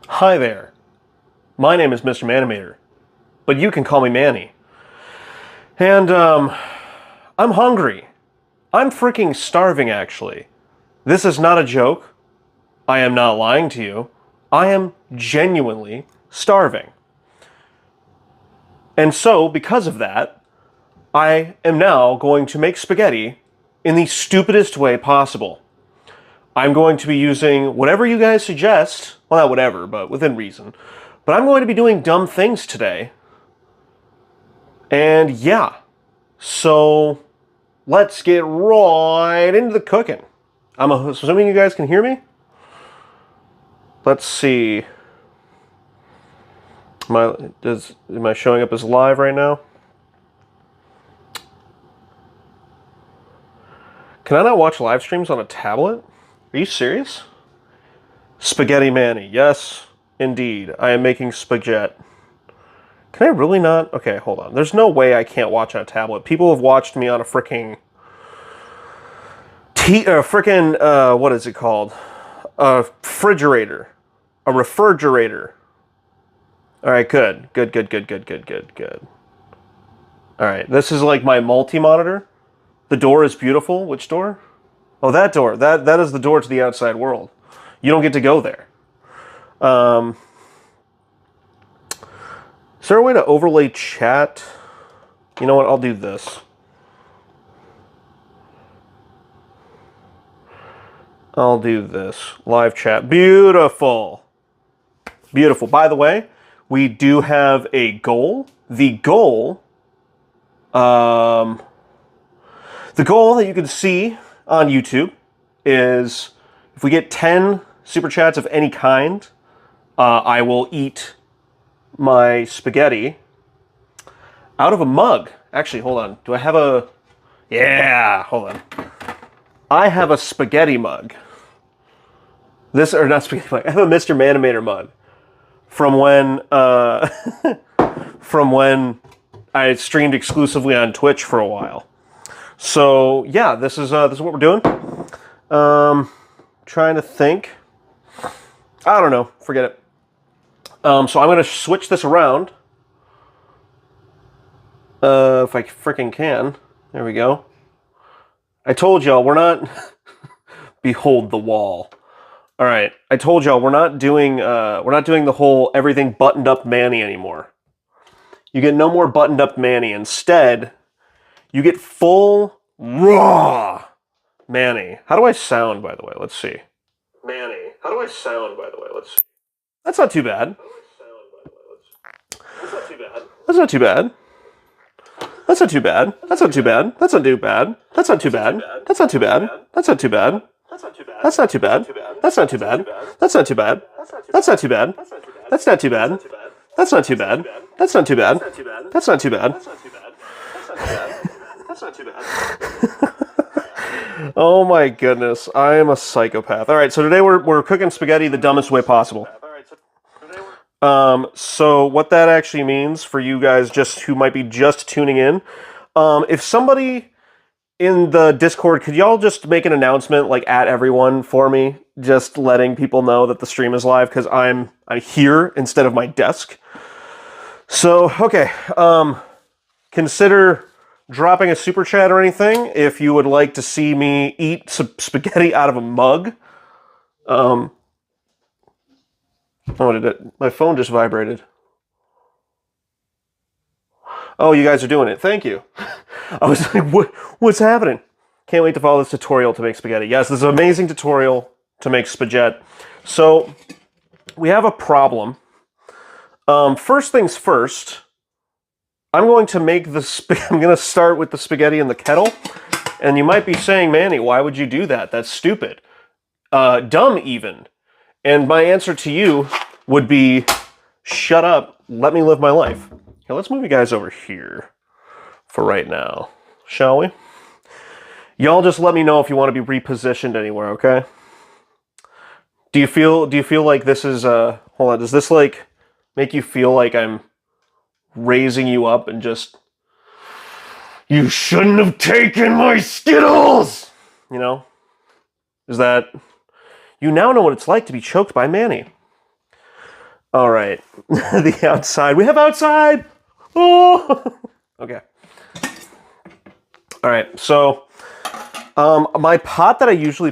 Hi there. My name is Mr. Manimator, but you can call me Manny. And, I'm hungry. I'm freaking starving, actually. This is not a joke. I am not lying to you. I am genuinely starving. And so, because of that, I am now going to make spaghetti in the stupidest way possible. I'm going to be using whatever you guys suggest. Well, not whatever, but within reason. But I'm going to be doing dumb things today. And yeah, so let's get right into the cooking. I'm assuming you guys can hear me. Let's see. Am I showing up as live right now? Can I not watch live streams on a tablet? Are you serious? Spaghetti Manny. Yes, indeed. I am making spaghetti. Can I really not? Okay, hold on. There's no way I can't watch on a tablet. People have watched me on a freaking what is it called? A refrigerator. A refrigerator. Alright, good. Good. Alright, this is like my multi-monitor. The door is beautiful. Which door? Oh, that door. That is the door to the outside world. You don't get to go there. Is there a way to overlay chat? You know what? I'll do this. I'll do this. Live chat. Beautiful. Beautiful. By the way, we do have a goal. The goal that you can see on YouTube is if we get 10 super chats of any kind, I will eat my spaghetti out of a mug. Actually, hold on. Do I have a... Yeah, hold on. I have a spaghetti mug. Not spaghetti mug. I have a Mr. Manimator mug from when from when I streamed exclusively on Twitch for a while. So yeah, this is what we're doing. Trying to think. I don't know. Forget it. So I'm going to switch this around. If I freaking can. There we go. I told y'all we're not... Behold the wall. All right. I told y'all we're not doing the whole everything buttoned up Manny anymore. You get no more buttoned up Manny. Instead, you get full raw Manny. How do I sound, by the way? Let's see. Manny. How do I sound, by the way? Let's see. That's not too bad. That's not too bad. That's not too bad. That's not too bad. That's not too bad. That's not too bad. That's not too bad. That's not too bad. That's not too bad. That's not too bad. That's not too bad. That's not too bad. That's not too bad. That's not too bad. That's not too bad. That's not too bad. That's not too bad. Oh my goodness, I am a psychopath. All right, so today we're cooking spaghetti the dumbest way possible. So what that actually means for you guys who might be just tuning in, if somebody in the Discord, could y'all just make an announcement, like, at everyone for me, just letting people know that the stream is live, because I'm here instead of my desk. So, okay, consider dropping a super chat or anything if you would like to see me eat some spaghetti out of a mug. Oh, my phone just vibrated. Oh, you guys are doing it. Thank you. I was like, what's happening? Can't wait to follow this tutorial to make spaghetti. Yes, this is an amazing tutorial to make spaghetti. So, we have a problem. First things first, I'm going to make I'm going to start with the spaghetti in the kettle. And you might be saying, Manny, why would you do that? That's stupid. Dumb, even. And my answer to you would be, shut up, let me live my life. Okay, let's move you guys over here for right now, shall we? Y'all just let me know if you want to be repositioned anywhere, okay? Do you feel like this is, hold on, does this, like, make you feel like I'm raising you up and just, you shouldn't have taken my Skittles! You know? Is that... You now know what it's like to be choked by Manny. All right. The outside. We have outside. Oh. Okay. All right. So, my pot that I usually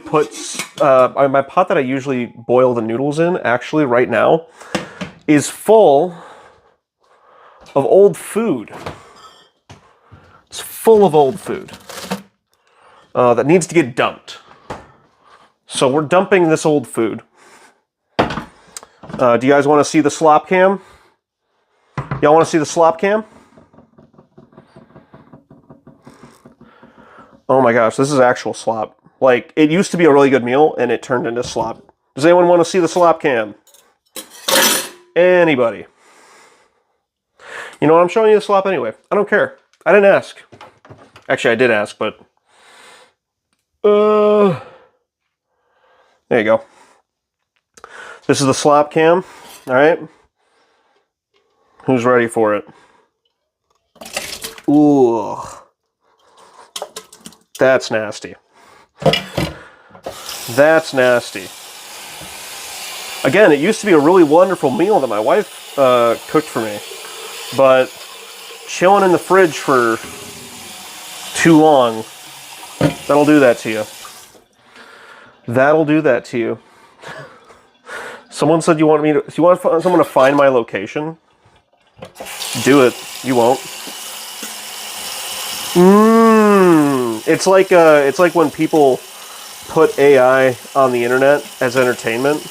boil the noodles in, actually right now, is full of old food. It's full of old food that needs to get dumped. So we're dumping this old food. Do you guys want to see the slop cam? Y'all want to see the slop cam? Oh my gosh, this is actual slop. Like, it used to be a really good meal, and it turned into slop. Does anyone want to see the slop cam? Anybody? You know what? I'm showing you the slop anyway. I don't care. I didn't ask. Actually, I did ask, but... there you go. This is the slop cam. Alright? Who's ready for it? Ooh. That's nasty. That's nasty. Again, it used to be a really wonderful meal that my wife cooked for me. But chilling in the fridge for too long, that'll do that to you. That'll do that to you. Someone said you want someone to find my location? Do it. You won't. It's like when people put AI on the internet as entertainment,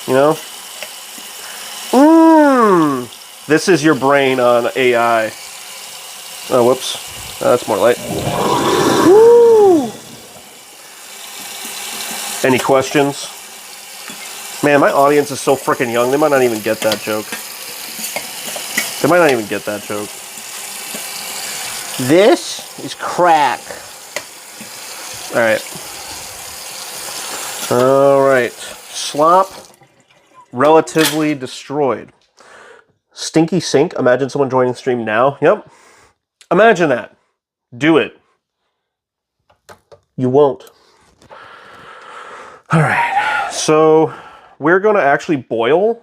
you know? This is your brain on AI. Oh, whoops. That's more light. Woo! Any questions? Man, my audience is so freaking young, they might not even get that joke. They might not even get that joke. This is crack. Alright. Alright. Slop, relatively destroyed. Stinky sink. Imagine someone joining the stream now. Yep. Imagine that. Do it. You won't. Alright. So, we're going to actually boil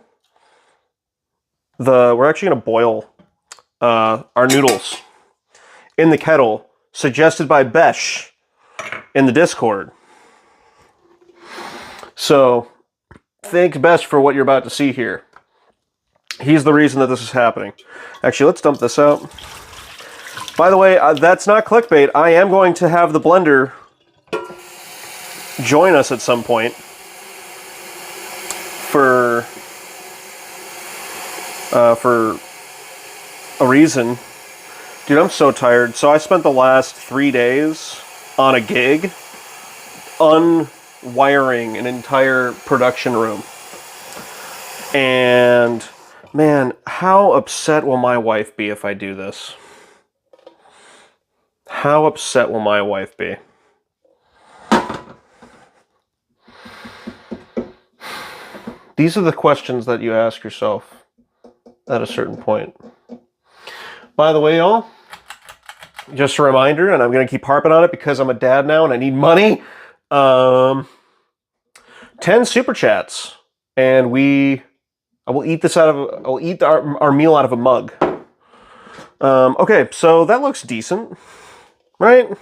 we're actually going to boil our noodles in the kettle, suggested by Besh in the Discord. So, thanks Besh for what you're about to see here. He's the reason that this is happening. Actually, let's dump this out. By the way, that's not clickbait. I am going to have the blender join us at some point for a reason. Dude, I'm so tired. So I spent the last 3 days on a gig unwiring an entire production room. And man, how upset will my wife be if I do this? How upset will my wife be? These are the questions that you ask yourself at a certain point. By the way, y'all, just a reminder, and I'm going to keep harping on it because I'm a dad now and I need money. 10 super chats, and I will eat this I'll eat our meal out of a mug. Okay, so that looks decent, right?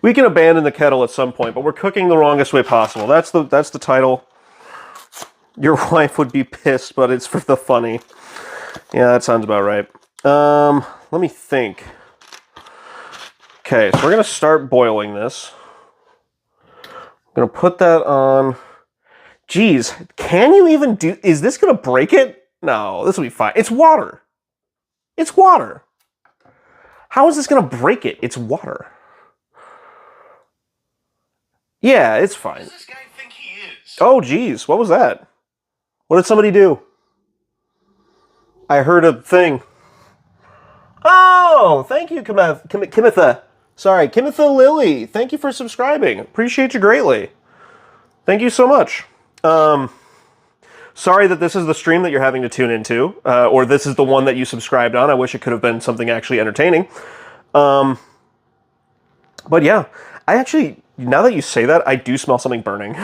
We can abandon the kettle at some point, but we're cooking the wrongest way possible. That's the title. Your wife would be pissed, but it's for the funny. Yeah, that sounds about right. Let me think. Okay, so we're going to start boiling this. I'm going to put that on. Geez, can you even do... Is this going to break it? No, this will be fine. It's water. It's water. How is this going to break it? It's water. Yeah, it's fine. Who does this guy think he is? Oh, geez, what was that? What did somebody do? I heard a thing. Oh, thank you, Kimitha. Sorry, Kimitha Lily. Thank you for subscribing. Appreciate you greatly. Thank you so much. Sorry that this is the stream that you're having to tune into, or this is the one that you subscribed on. I wish it could have been something actually entertaining. But yeah, I actually, now that you say that, I do smell something burning.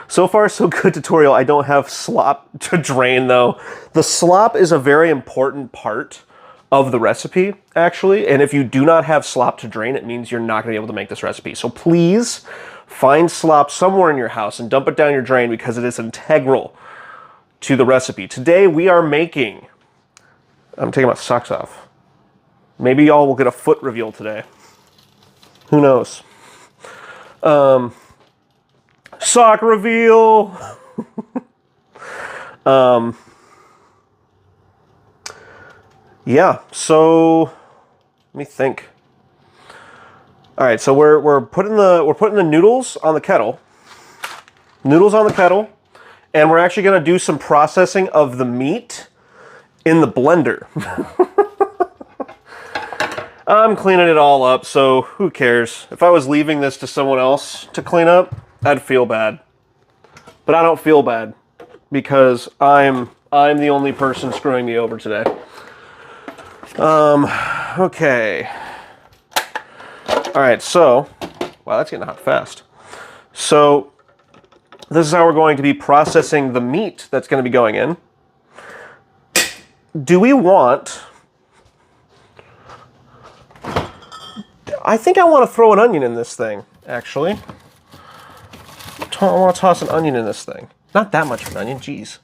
So far, so good tutorial. I don't have slop to drain, though. The slop is a very important part of the recipe, actually. And if you do not have slop to drain, it means you're not going to be able to make this recipe. So please find slop somewhere in your house and dump it down your drain because it is integral to the recipe. Today, we are making... I'm taking my socks off. Maybe y'all will get a foot reveal today. Who knows? Sock reveal! Yeah, so let me think. All right, so we're putting the noodles on the kettle. Noodles on the kettle, and we're actually going to do some processing of the meat in the blender. I'm cleaning it all up, so who cares? If I was leaving this to someone else to clean up, I'd feel bad. But I don't feel bad because I'm the only person screwing me over today. Okay. All right, so, wow, that's getting hot fast. So, this is how we're going to be processing the meat that's going to be going in. Do we want... I think I want to throw an onion in this thing, actually. I want to toss an onion in this thing. Not that much of an onion, jeez.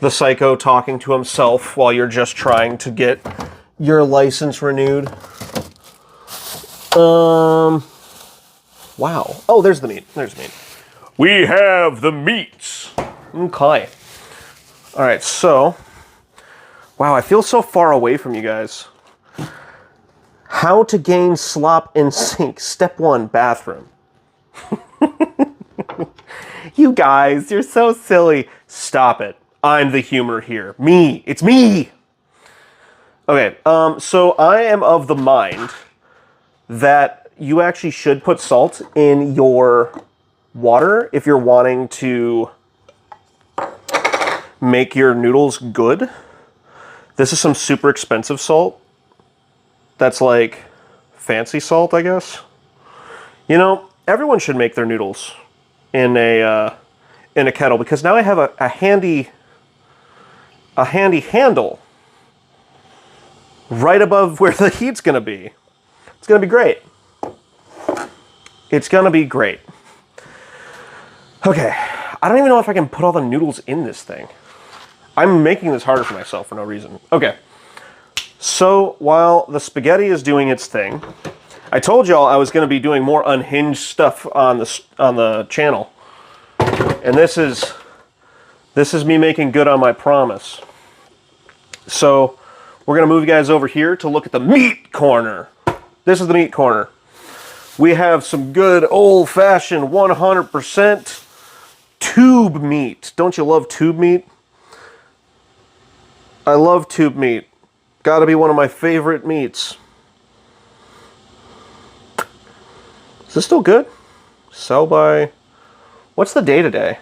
The psycho talking to himself while you're just trying to get your license renewed. Wow. Oh, there's the meat. There's the meat. We have the meats. Okay. All right, so... Wow, I feel so far away from you guys. How to gain slop in sink. Step 1, bathroom. You guys, you're so silly. Stop it. I'm the humor here. Me. It's me. Okay, so I am of the mind that you actually should put salt in your water if you're wanting to make your noodles good. This is some super expensive salt. That's like fancy salt, I guess. You know, everyone should make their noodles in a kettle because now I have a handy handle right above where the heat's going to be. It's going to be great. It's going to be great. Okay, I don't even know if I can put all the noodles in this thing. I'm making this harder for myself for no reason. Okay, so while the spaghetti is doing its thing, I told y'all I was going to be doing more unhinged stuff on the channel. And this is me making good on my promise. So we're going to move you guys over here to look at the meat corner. This is the meat corner. We have some good old-fashioned 100% tube meat. Don't you love tube meat? I love tube meat. Gotta be one of my favorite meats. Is this still good? Sell by... What's the day today?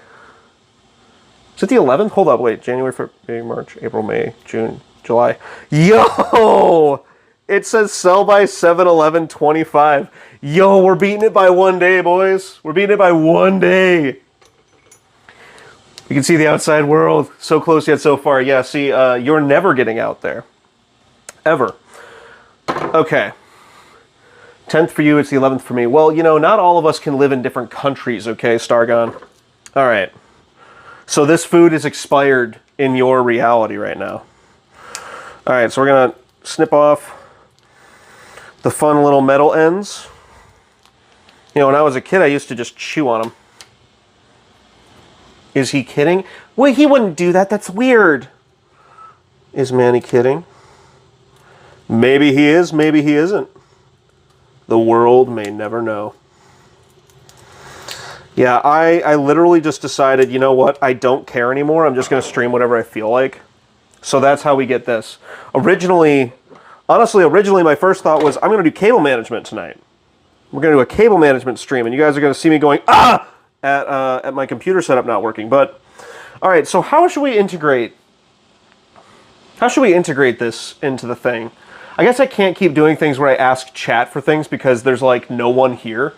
Is it the 11th? Hold up, wait. January, February, March, April, May, June, July. Yo! It says sell by 7/11/25. Yo, we're beating it by one day, boys. We're beating it by one day. You can see the outside world. So close yet so far. Yeah, see, you're never getting out there. Ever. Okay. 10th for you, it's the 11th for me. Well, you know, not all of us can live in different countries, okay, Stargon? All right. So this food is expired in your reality right now. All right, so we're going to snip off the fun little metal ends. You know, when I was a kid, I used to just chew on them. Is he kidding? Well, he wouldn't do that. That's weird. Is Manny kidding? Maybe he is, maybe he isn't. The world may never know. Yeah, I literally just decided, you know what? I don't care anymore. I'm just going to stream whatever I feel like. So that's how we get this. Honestly, originally my first thought was, I'm going to do cable management tonight. We're going to do a cable management stream, and you guys are going to see me going, ah! At my computer setup not working. But, all right, so how should we integrate this into the thing? I guess I can't keep doing things where I ask chat for things because there's, like, no one here.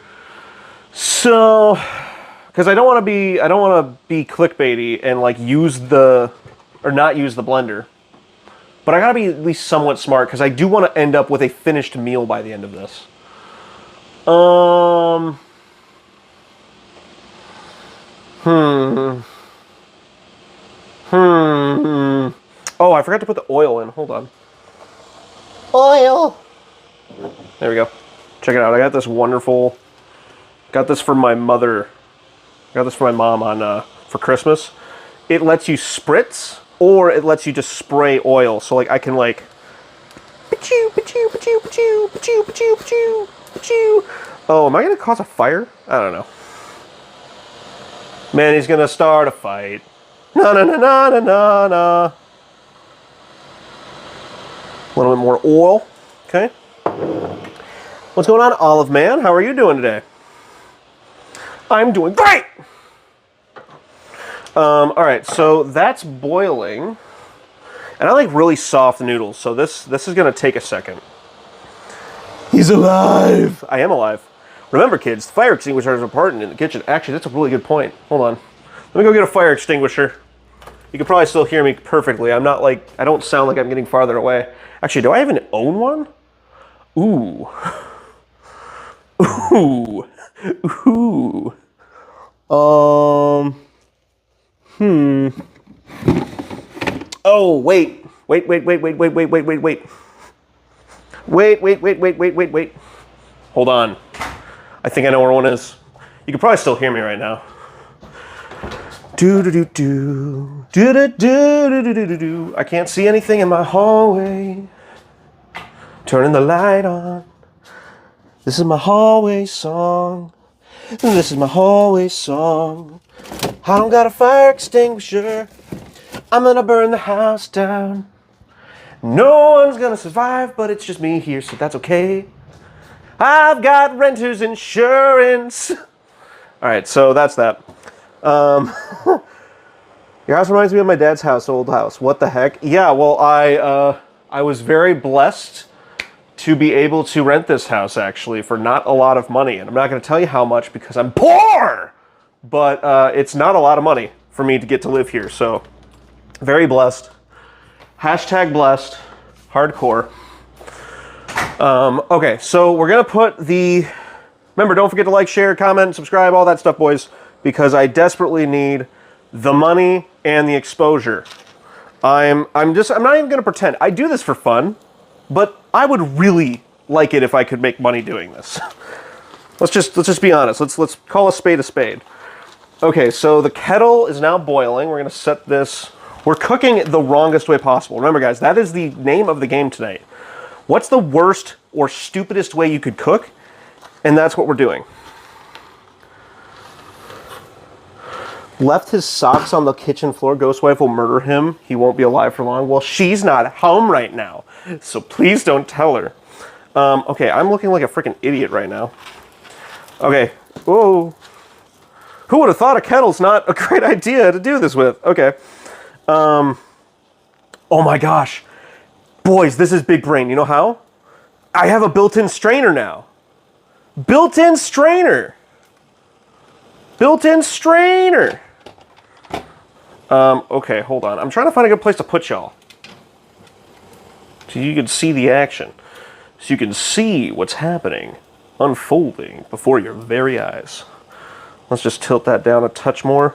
So, because I don't want to be clickbaity and like not use the blender. But I gotta be at least somewhat smart because I do want to end up with a finished meal by the end of this. Oh, I forgot to put the oil in. Hold on. Oil. There we go. Check it out. I got this wonderful. Got this for my mother. Got this for my mom on for Christmas. It lets you spritz, or it lets you just spray oil. So like I can like. Oh, am I gonna cause a fire? I don't know. Man, he's gonna start a fight. Na na na na na na na. A little bit more oil. Okay. What's going on, Olive Man? How are you doing today? I'm doing great! Alright, so that's boiling. And I like really soft noodles, so this is going to take a second. He's alive! I am alive. Remember, kids, the fire extinguishers are important in the kitchen. Actually, that's a really good point. Hold on. Let me go get a fire extinguisher. You can probably still hear me perfectly. I'm not like, I don't sound like I'm getting farther away. Actually, do I even own one? Ooh. Ooh. Ooh. Oh, wait. Wait. Hold on. I think I know where one is. You can probably still hear me right now. Do-do-do-do. Do-do-do-do-do-do-do. I can't see anything in my hallway. Turning the light on. This is my hallway song. This is my hallway song. I don't got a fire extinguisher. I'm gonna burn the house down. No one's gonna survive, but it's just me here, so that's okay. I've got renter's insurance. Alright, so that's that. Your house reminds me of my dad's house, old house. What the heck? Yeah, well, I was very blessed to be able to rent this house, actually, for not a lot of money. And I'm not going to tell you how much because I'm poor! But it's not a lot of money for me to get to live here, so very blessed. Hashtag blessed. Hardcore. Okay, so we're going to put the... Remember, don't forget to like, share, comment, subscribe, all that stuff, boys, because I desperately need the money and the exposure. I'm not even going to pretend. I do this for fun. But I would really like it if I could make money doing this. let's just be honest. Let's call a spade a spade. Okay, so the kettle is now boiling. We're going to set this. We're cooking it the wrongest way possible. Remember, guys, that is the name of the game tonight. What's the worst or stupidest way you could cook? And that's what we're doing. Left his socks on the kitchen floor. Ghost wife will murder him. He won't be alive for long. Well, she's not home right now, so please don't tell her. Okay, I'm looking like a freaking idiot right now. Okay. Whoa. Who would have thought a kettle's not a great idea to do this with? Okay. Oh my gosh. Boys, this is big brain. You know how? I have a built-in strainer now. Built-in strainer. Built-in strainer. Okay, hold on. I'm trying to find a good place to put y'all. So you can see the action. So you can see what's happening, unfolding before your very eyes. Let's just tilt that down a touch more.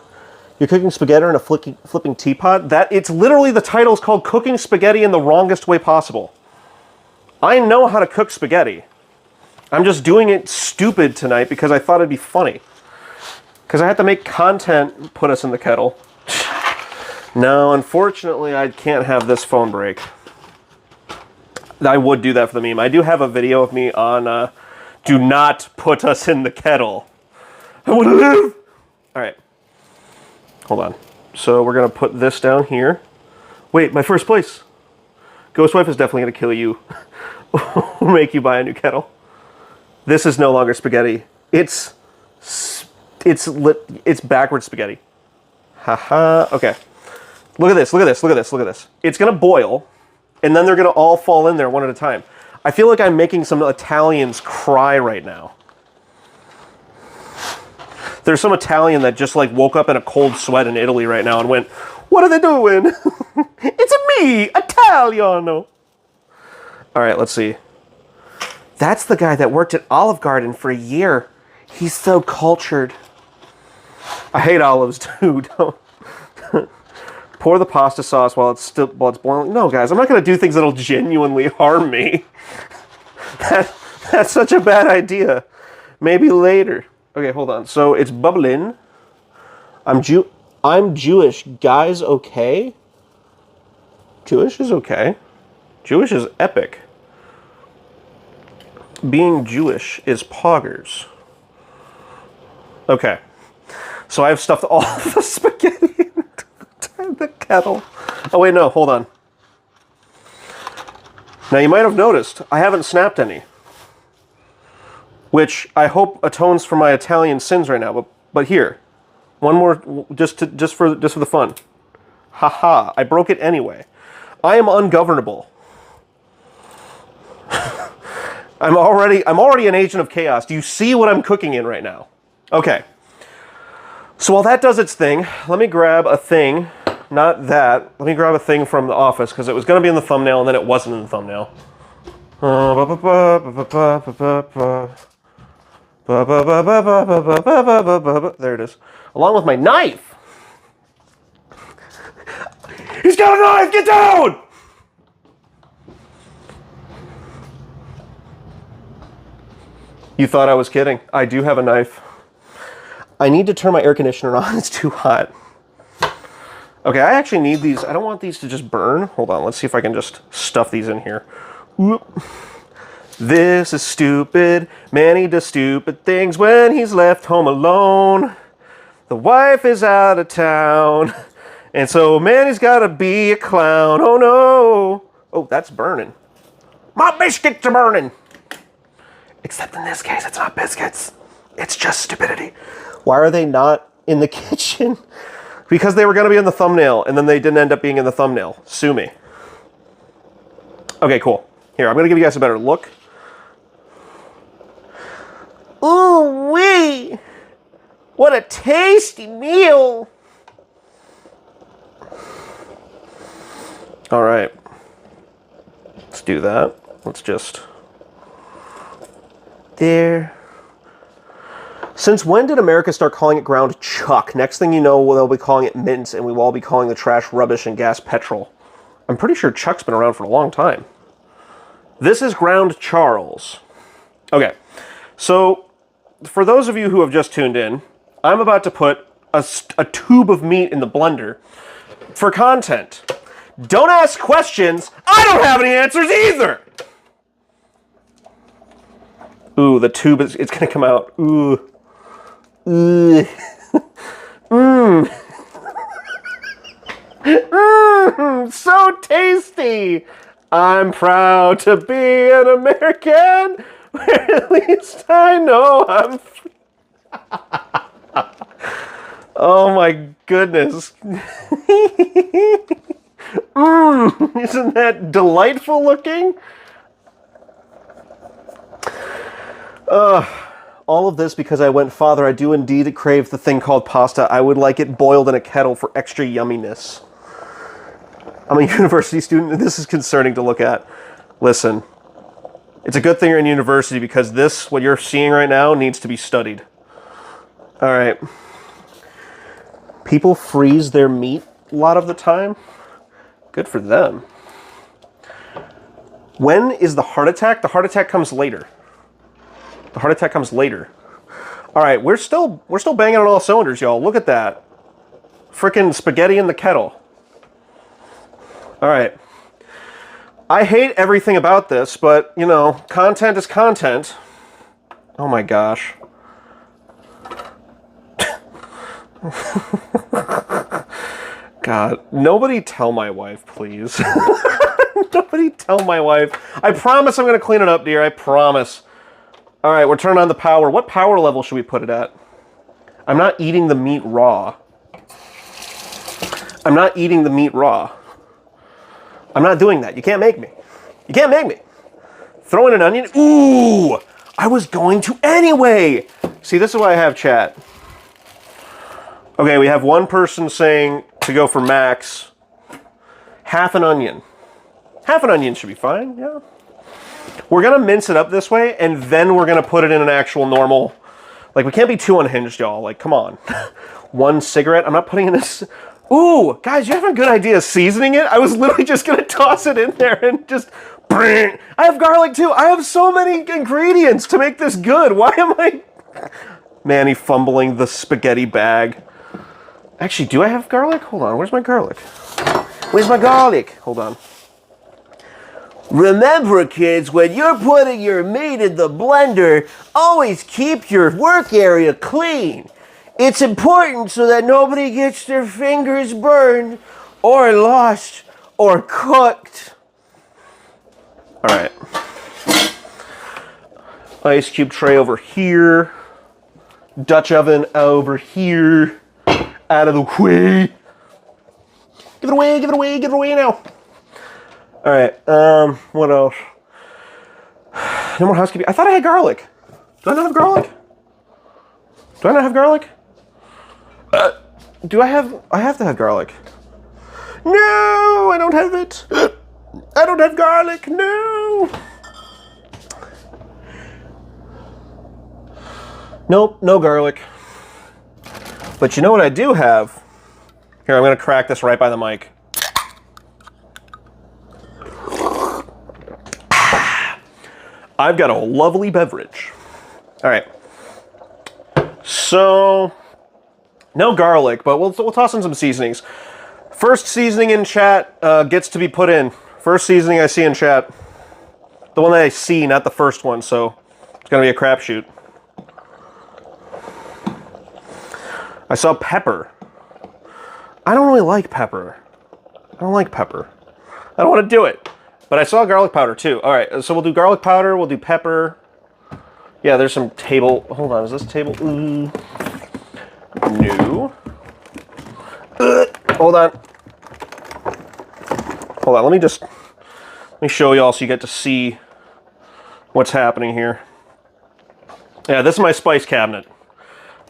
You're cooking spaghetti in a flipping teapot? It's literally, the title is called Cooking Spaghetti in the Wrongest Way Possible. I know how to cook spaghetti. I'm just doing it stupid tonight because I thought it'd be funny. Because I had to make content put us in the kettle. No, unfortunately, I can't have this phone break. I would do that for the meme. I do have a video of me on do not put us in the kettle. I want to live! Alright. Hold on. So we're going to put this down here. Wait, my first place. Ghost wife is definitely going to kill you. Or make you buy a new kettle. This is no longer spaghetti. It's backwards spaghetti. Haha. Okay. Look at this. Look at this. Look at this. Look at this. It's going to boil, and then they're going to all fall in there one at a time. I feel like I'm making some Italians cry right now. There's some Italian that just like woke up in a cold sweat in Italy right now and went, "What are they doing? It's me, Italiano." All right, let's see. That's the guy that worked at Olive Garden for a year. He's so cultured. I hate olives too. Don't. Pour the pasta sauce while it's boiling. No, guys, I'm not going to do things that'll genuinely harm me. That's such a bad idea. Maybe later. Okay, hold on. So it's bubbling. I'm Jewish. Guys, okay? Jewish is okay. Jewish is epic. Being Jewish is poggers. Okay. So I've stuffed all the spaghetti in the kettle. Oh, wait, no. Hold on. Now, you might have noticed I haven't snapped any, which I hope atones for my Italian sins right now. But here, one more, just for the fun. Haha! I broke it anyway. I am ungovernable. I'm already an agent of chaos. Do you see what I'm cooking in right now? Okay. So while that does its thing, let me grab a thing. Not that. Let me grab a thing from the office because it was going to be in the thumbnail and then it wasn't in the thumbnail. There it is. Along with my knife. He's got a knife! Get down! You thought I was kidding. I do have a knife. I need to turn my air conditioner on. It's too hot. Okay, I actually need these. I don't want these to just burn. Hold on. Let's see if I can just stuff these in here. Whoop. This is stupid. Manny does stupid things when he's left home alone. The wife is out of town. And so Manny's got to be a clown. Oh, no. Oh, that's burning. My biscuits are burning. Except in this case, it's not biscuits. It's just stupidity. Why are they not in the kitchen? Because they were going to be in the thumbnail, and then they didn't end up being in the thumbnail. Sue me. Okay, cool. Here, I'm going to give you guys a better look. Ooh wee! What a tasty meal! All right. Let's do that. Let's just... There. Since when did America start calling it ground chuck? Next thing you know, they'll be calling it mince, and we will all be calling the trash rubbish and gas petrol. I'm pretty sure chuck's been around for a long time. This is ground Charles. Okay, so for those of you who have just tuned in, I'm about to put a tube of meat in the blender for content. Don't ask questions. I don't have any answers either. Ooh, the tube is, it's gonna come out. Ooh. Mmm. Mmm, so tasty. I'm proud to be an American, where at least I know I'm Oh my goodness. Mmm, isn't that delightful looking? All of this because I went, Father, I do indeed crave the thing called pasta. I would like it boiled in a kettle for extra yumminess. I'm a university student, and this is concerning to look at. Listen, it's a good thing you're in university because this, what you're seeing right now, needs to be studied. All right. People freeze their meat a lot of the time. Good for them. When is the heart attack? The heart attack comes later. The heart attack comes later. All right, we're still banging on all cylinders, y'all. Look at that. Frickin' spaghetti in the kettle. All right. I hate everything about this, but, you know, content is content. Oh my gosh. God, nobody tell my wife, please. Nobody tell my wife. I promise I'm going to clean it up, dear. I promise. All right, we're turning on the power. What power level should we put it at? I'm not eating the meat raw. I'm not eating the meat raw. I'm not doing that. You can't make me. You can't make me. Throw in an onion. Ooh, I was going to anyway. See, this is why I have chat. Okay, we have one person saying to go for max. Half an onion. Half an onion should be fine, yeah. We're gonna mince it up this way, and then we're gonna put it in an actual normal... Like, we can't be too unhinged, y'all. Like, come on. One cigarette. I'm not putting in this... Ooh, guys, you have a good idea seasoning it? I was literally just gonna toss it in there and just... I have garlic, too. I have so many ingredients to make this good. Why am I... Manny fumbling the spaghetti bag. Actually, do I have garlic? Hold on, where's my garlic? Where's my garlic? Hold on. Remember, kids, when you're putting your meat in the blender, always keep your work area clean. It's important so that nobody gets their fingers burned or lost or cooked. All right. Ice cube tray over here. Dutch oven over here. Out of the way. Give it away, give it away, give it away now. All right, what else? No more housekeeping. I thought I had garlic. Do I not have garlic? Do I not have garlic? Do I have... I have to have garlic. No, I don't have it. I don't have garlic, no. Nope, no garlic. But you know what I do have? Here, I'm going to crack this right by the mic. I've got a lovely beverage. All right. So, no garlic, but we'll toss in some seasonings. First seasoning in chat gets to be put in. First seasoning I see in chat. The one that I see, not the first one, so it's going to be a crapshoot. I saw pepper. I don't really like pepper. I don't like pepper. I don't want to do it. But I saw garlic powder too. All right, so we'll do garlic powder. We'll do pepper. Yeah, there's some table. Hold on, is this table? Ooh. No. Hold on. Hold on. Let me show y'all so you get to see what's happening here. Yeah, this is my spice cabinet.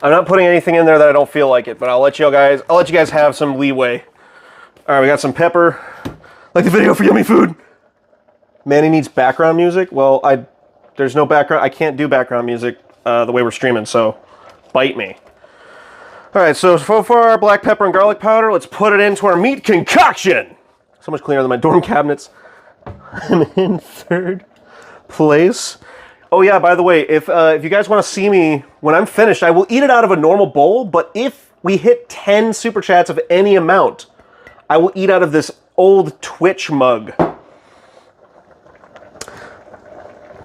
I'm not putting anything in there that I don't feel like it, but I'll let you guys have some leeway. All right, we got some pepper. Like the video for yummy food. Manny needs background music. Well, there's no background. I can't do background music the way we're streaming, so bite me. All right, so for our black pepper and garlic powder, let's put it into our meat concoction. So much cleaner than my dorm cabinets. I'm in third place. Oh yeah, by the way, if you guys want to see me when I'm finished, I will eat it out of a normal bowl, but if we hit 10 super chats of any amount, I will eat out of this old Twitch mug.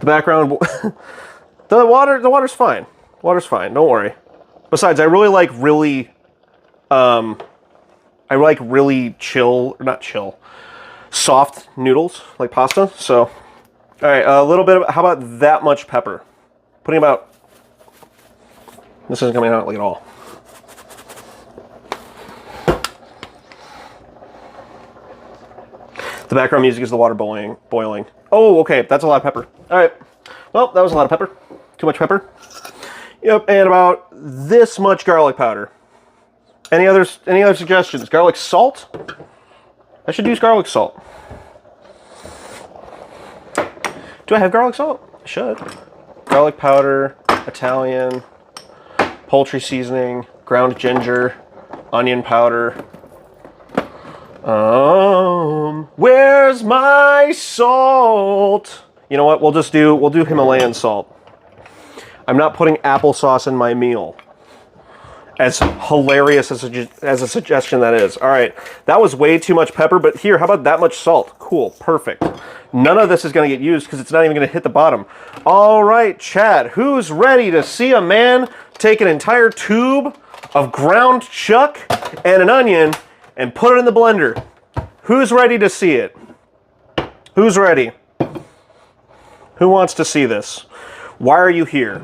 The background, the water's fine. Water's fine, don't worry. Besides, I really like soft noodles, like pasta, so. All right, a little bit of, how about that much pepper? Putting about, this isn't coming out like at all. The background music is the water boiling. Oh, okay, that's a lot of pepper. All right, well, that was a lot of pepper. Too much pepper. Yep, and about this much garlic powder. Any other suggestions? Garlic salt? I should use garlic salt. Do I have garlic salt? I should. Garlic powder, Italian, poultry seasoning, ground ginger, onion powder. Where's my salt? You know what? We'll do Himalayan salt. I'm not putting applesauce in my meal. As hilarious as a suggestion that is. All right, that was way too much pepper, but here, how about that much salt? Cool, perfect. None of this is going to get used because it's not even going to hit the bottom. All right, Chad, who's ready to see a man take an entire tube of ground chuck and an onion and put it in the blender? Who's ready to see it? Who's ready? Who wants to see this? Why are you here?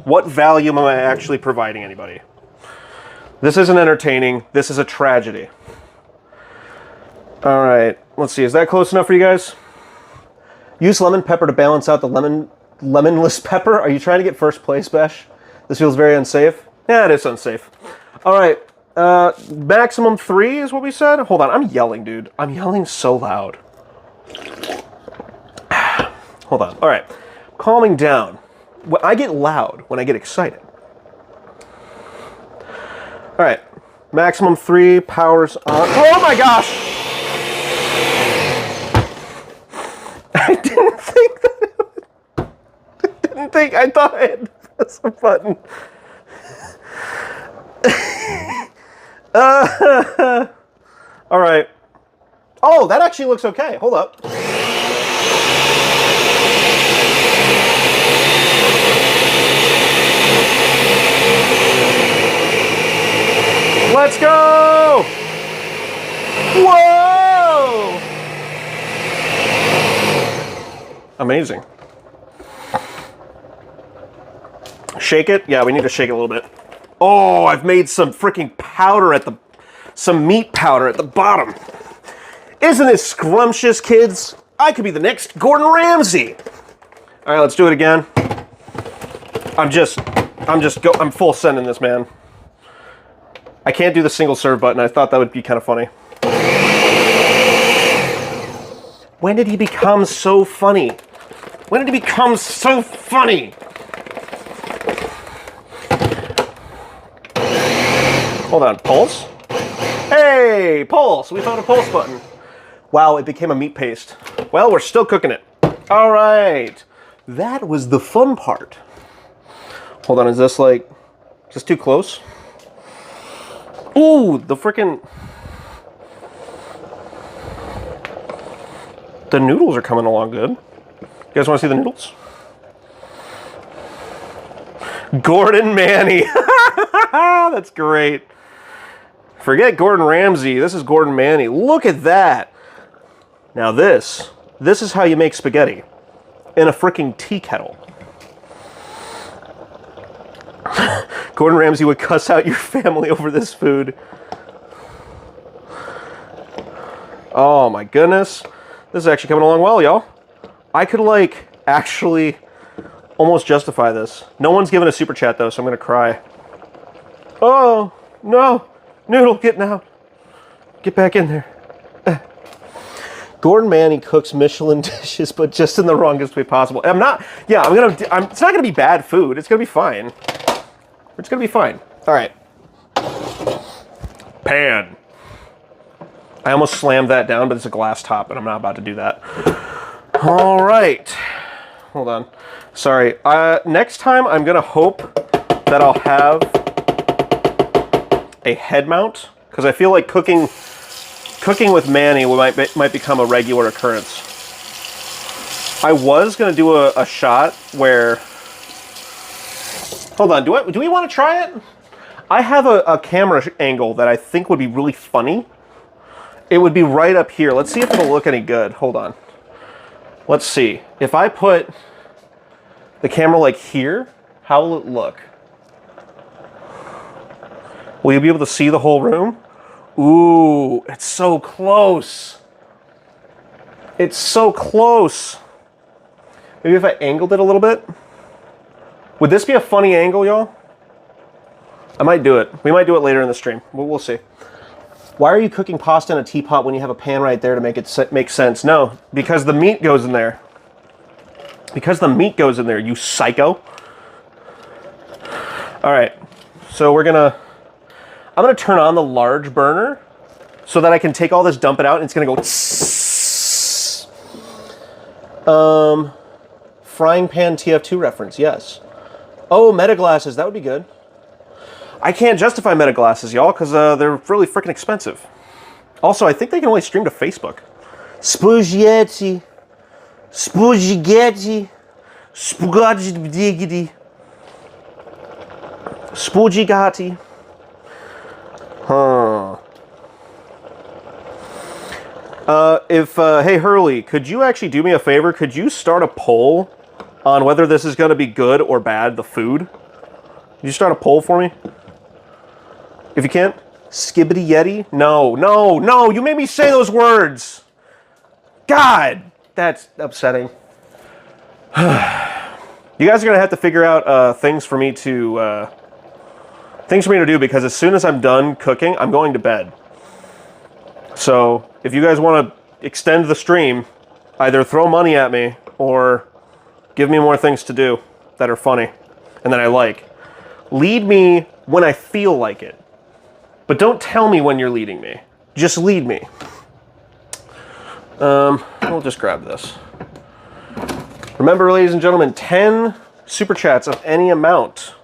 What value am I actually providing anybody? This isn't entertaining. This is a tragedy. All right, let's see. Is that close enough for you guys? Use lemon pepper to balance out the lemonless pepper. Are you trying to get first place, Besh? This feels very unsafe. Yeah, it is unsafe. All right. Maximum 3 is what we said. Hold on. I'm yelling, dude. I'm yelling so loud. Hold on. All right. Calming down. I get loud when I get excited. All right. Maximum 3, powers on. Oh my gosh! I didn't think that. I thought I had to press a button. All right. Oh, that actually looks okay. Hold up. Let's go! Whoa! Amazing. Shake it? Yeah, we need to shake it a little bit. Oh, I've made some freaking powder some meat powder at the bottom. Isn't it scrumptious, kids? I could be the next Gordon Ramsay. All right, let's do it again. I'm full sending this, man. I can't do the single serve button. I thought that would be kind of funny. When did he become so funny? When did he become so funny? Hold on, pulse? Hey, pulse! We found a pulse button. Wow, it became a meat paste. Well, we're still cooking it. All right. That was the fun part. Hold on, is this too close? Ooh, the noodles are coming along good. You guys want to see the noodles? Gordon Manny. That's great. Forget Gordon Ramsay. This is Gordon Manny. Look at that. Now this is how you make spaghetti in a freaking tea kettle. Gordon Ramsay would cuss out your family over this food. Oh my goodness. This is actually coming along well, y'all. I could actually almost justify this. No one's giving a super chat though, so I'm gonna cry. Oh, no. Noodle, get out. Get back in there. Gordon Manny cooks Michelin dishes, but just in the wrongest way possible. It's not gonna be bad food. It's gonna be fine. It's gonna be fine. All right. Pan. I almost slammed that down, but it's a glass top, and I'm not about to do that. All right. Hold on. Sorry. Next time, I'm gonna hope that I'll have a head mount, because I feel like cooking with Manny might become a regular occurrence. I was gonna do a shot where. Hold on, do we want to try it? I have a camera angle that I think would be really funny. It would be right up here. Let's see if it'll look any good. Hold on. Let's see. If I put the camera here, how will it look? Will you be able to see the whole room? Ooh, it's so close. It's so close. Maybe if I angled it a little bit. Would this be a funny angle, y'all? I might do it. We might do it later in the stream. We'll see. Why are you cooking pasta in a teapot when you have a pan right there to make it make sense? No, because the meat goes in there. Because the meat goes in there, you psycho. All right, so I'm gonna turn on the large burner so that I can take all this, dump it out, and it's gonna go tss. Frying pan TF2 reference, yes. Oh, meta glasses, that would be good. I can't justify meta glasses, y'all, because they're really freaking expensive. Also, I think they can only stream to Facebook. Spaghetti. Spaghetti. Spaghetti. Spaghetti. Huh. Hey Hurley, could you actually do me a favor? Could you start a poll on whether this is going to be good or bad, the food? Could you start a poll for me? If you can't, skibbity yeti? No, no, no, you made me say those words. God, that's upsetting. You guys are going to have to figure out things for me to things for me to do, because as soon as I'm done cooking, I'm going to bed. So if you guys want to extend the stream, either throw money at me or give me more things to do that are funny and that I like. Lead me when I feel like it. But don't tell me when you're leading me. Just lead me. We'll just grab this. Remember, ladies and gentlemen, 10 super chats of any amount,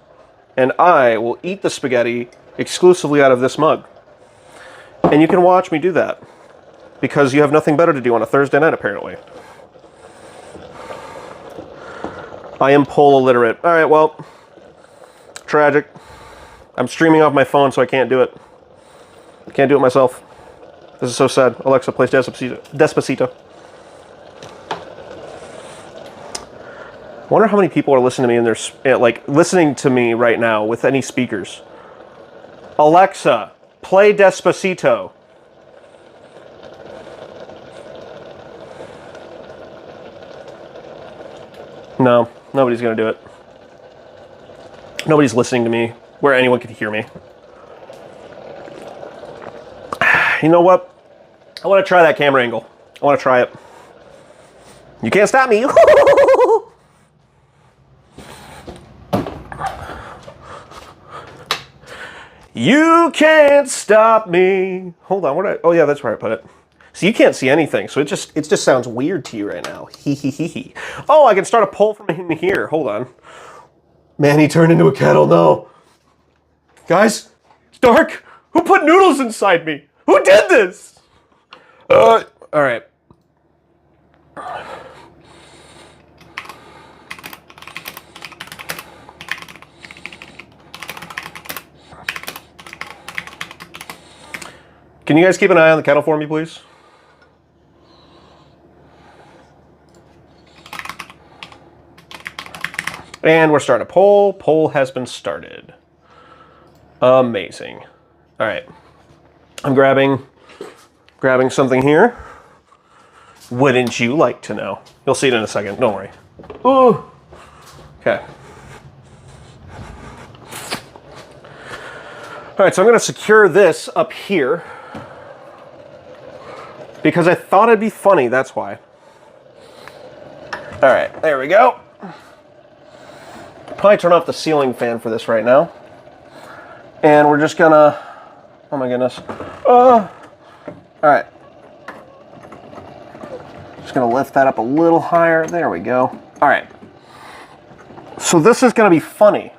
and I will eat the spaghetti exclusively out of this mug. And you can watch me do that, because you have nothing better to do on a Thursday night, apparently. I am pole illiterate. All right, well, tragic. I'm streaming off my phone, so I can't do it. Can't do it myself. This is so sad. Alexa, play Despacito. I wonder how many people are listening to me and they're like listening to me right now with any speakers. Alexa, play Despacito. No, nobody's gonna do it. Nobody's listening to me where anyone could hear me. You know what? I want to try that camera angle. I want to try it. You can't stop me. You can't stop me. Hold on, where did I? Oh yeah, that's where I put it. So you can't see anything, so it just sounds weird to you right now. Hee hee hee hee. Oh, I can start a poll from in here. Hold on. Man, he turned into a kettle. No. Guys, it's dark. Who put noodles inside me? Who did this? All right. Can you guys keep an eye on the kettle for me, please? And we're starting a poll. Poll has been started. Amazing. All right. I'm grabbing something here. Wouldn't you like to know? You'll see it in a second. Don't worry. Ooh. Okay. All right, so I'm going to secure this up here because I thought it'd be funny. That's why. All right, there we go. Probably turn off the ceiling fan for this right now. And we're just gonna, oh my goodness. All right. Just gonna lift that up a little higher. There we go. All right. So this is gonna be funny.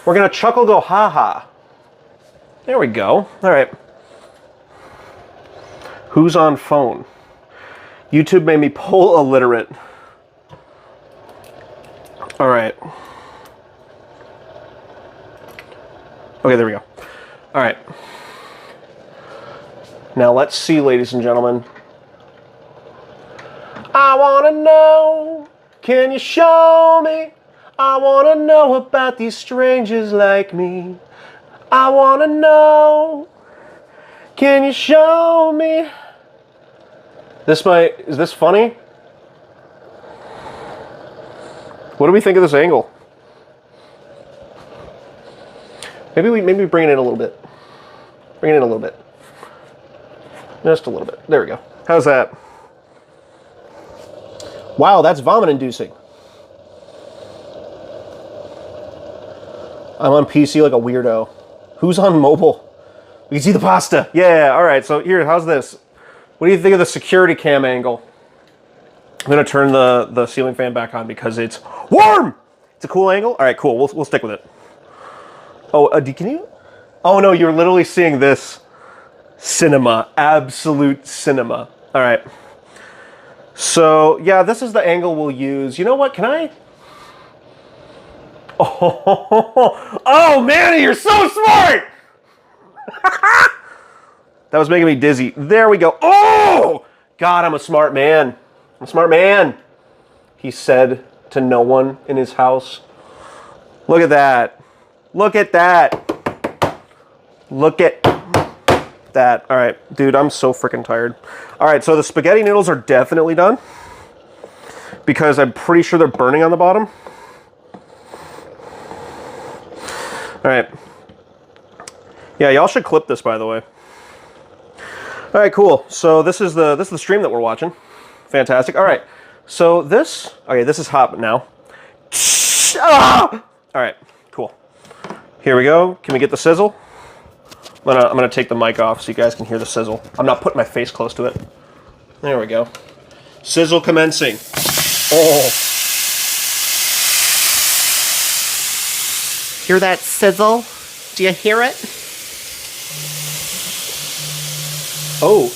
We're gonna chuckle, go ha ha. There we go. All right. Who's on phone? YouTube made me poll illiterate. All right. Okay, there we go. All right. Now let's see, ladies and gentlemen. I want to know, can you show me? I want to know about these strangers like me. I want to know, can you show me? Is this funny? What do we think of this angle? Maybe we bring it in a little bit. Bring it in a little bit. Just a little bit. There we go. How's that? Wow, that's vomit inducing. I'm on PC like a weirdo. Who's on mobile? We can see the pasta. Yeah, all right. So here, how's this? What do you think of the security cam angle? I'm gonna turn the ceiling fan back on because it's warm. It's a cool angle. All right, cool. We'll stick with it. Oh, can you? Oh no, you're literally seeing this. Cinema, absolute cinema. All right. So yeah, this is the angle we'll use. You know what? Can I? Oh Manny, you're so smart. That was making me dizzy. There we go. Oh God, I'm a smart man. I'm a smart man. He said to no one in his house. Look at that. Look at that. Look at that. All right, dude, I'm so freaking tired. All right, so the spaghetti noodles are definitely done because I'm pretty sure they're burning on the bottom. All right, Yeah, y'all should clip this, by the way. All right, cool. So this is the stream that we're watching. Fantastic. All right. So this is hot now. Ah! All right, cool. Here we go. Can we get the sizzle? I'm gonna take the mic off so you guys can hear the sizzle. I'm not putting my face close to it. There we go. Sizzle commencing. Oh. Hear that sizzle? Do you hear it? Oh.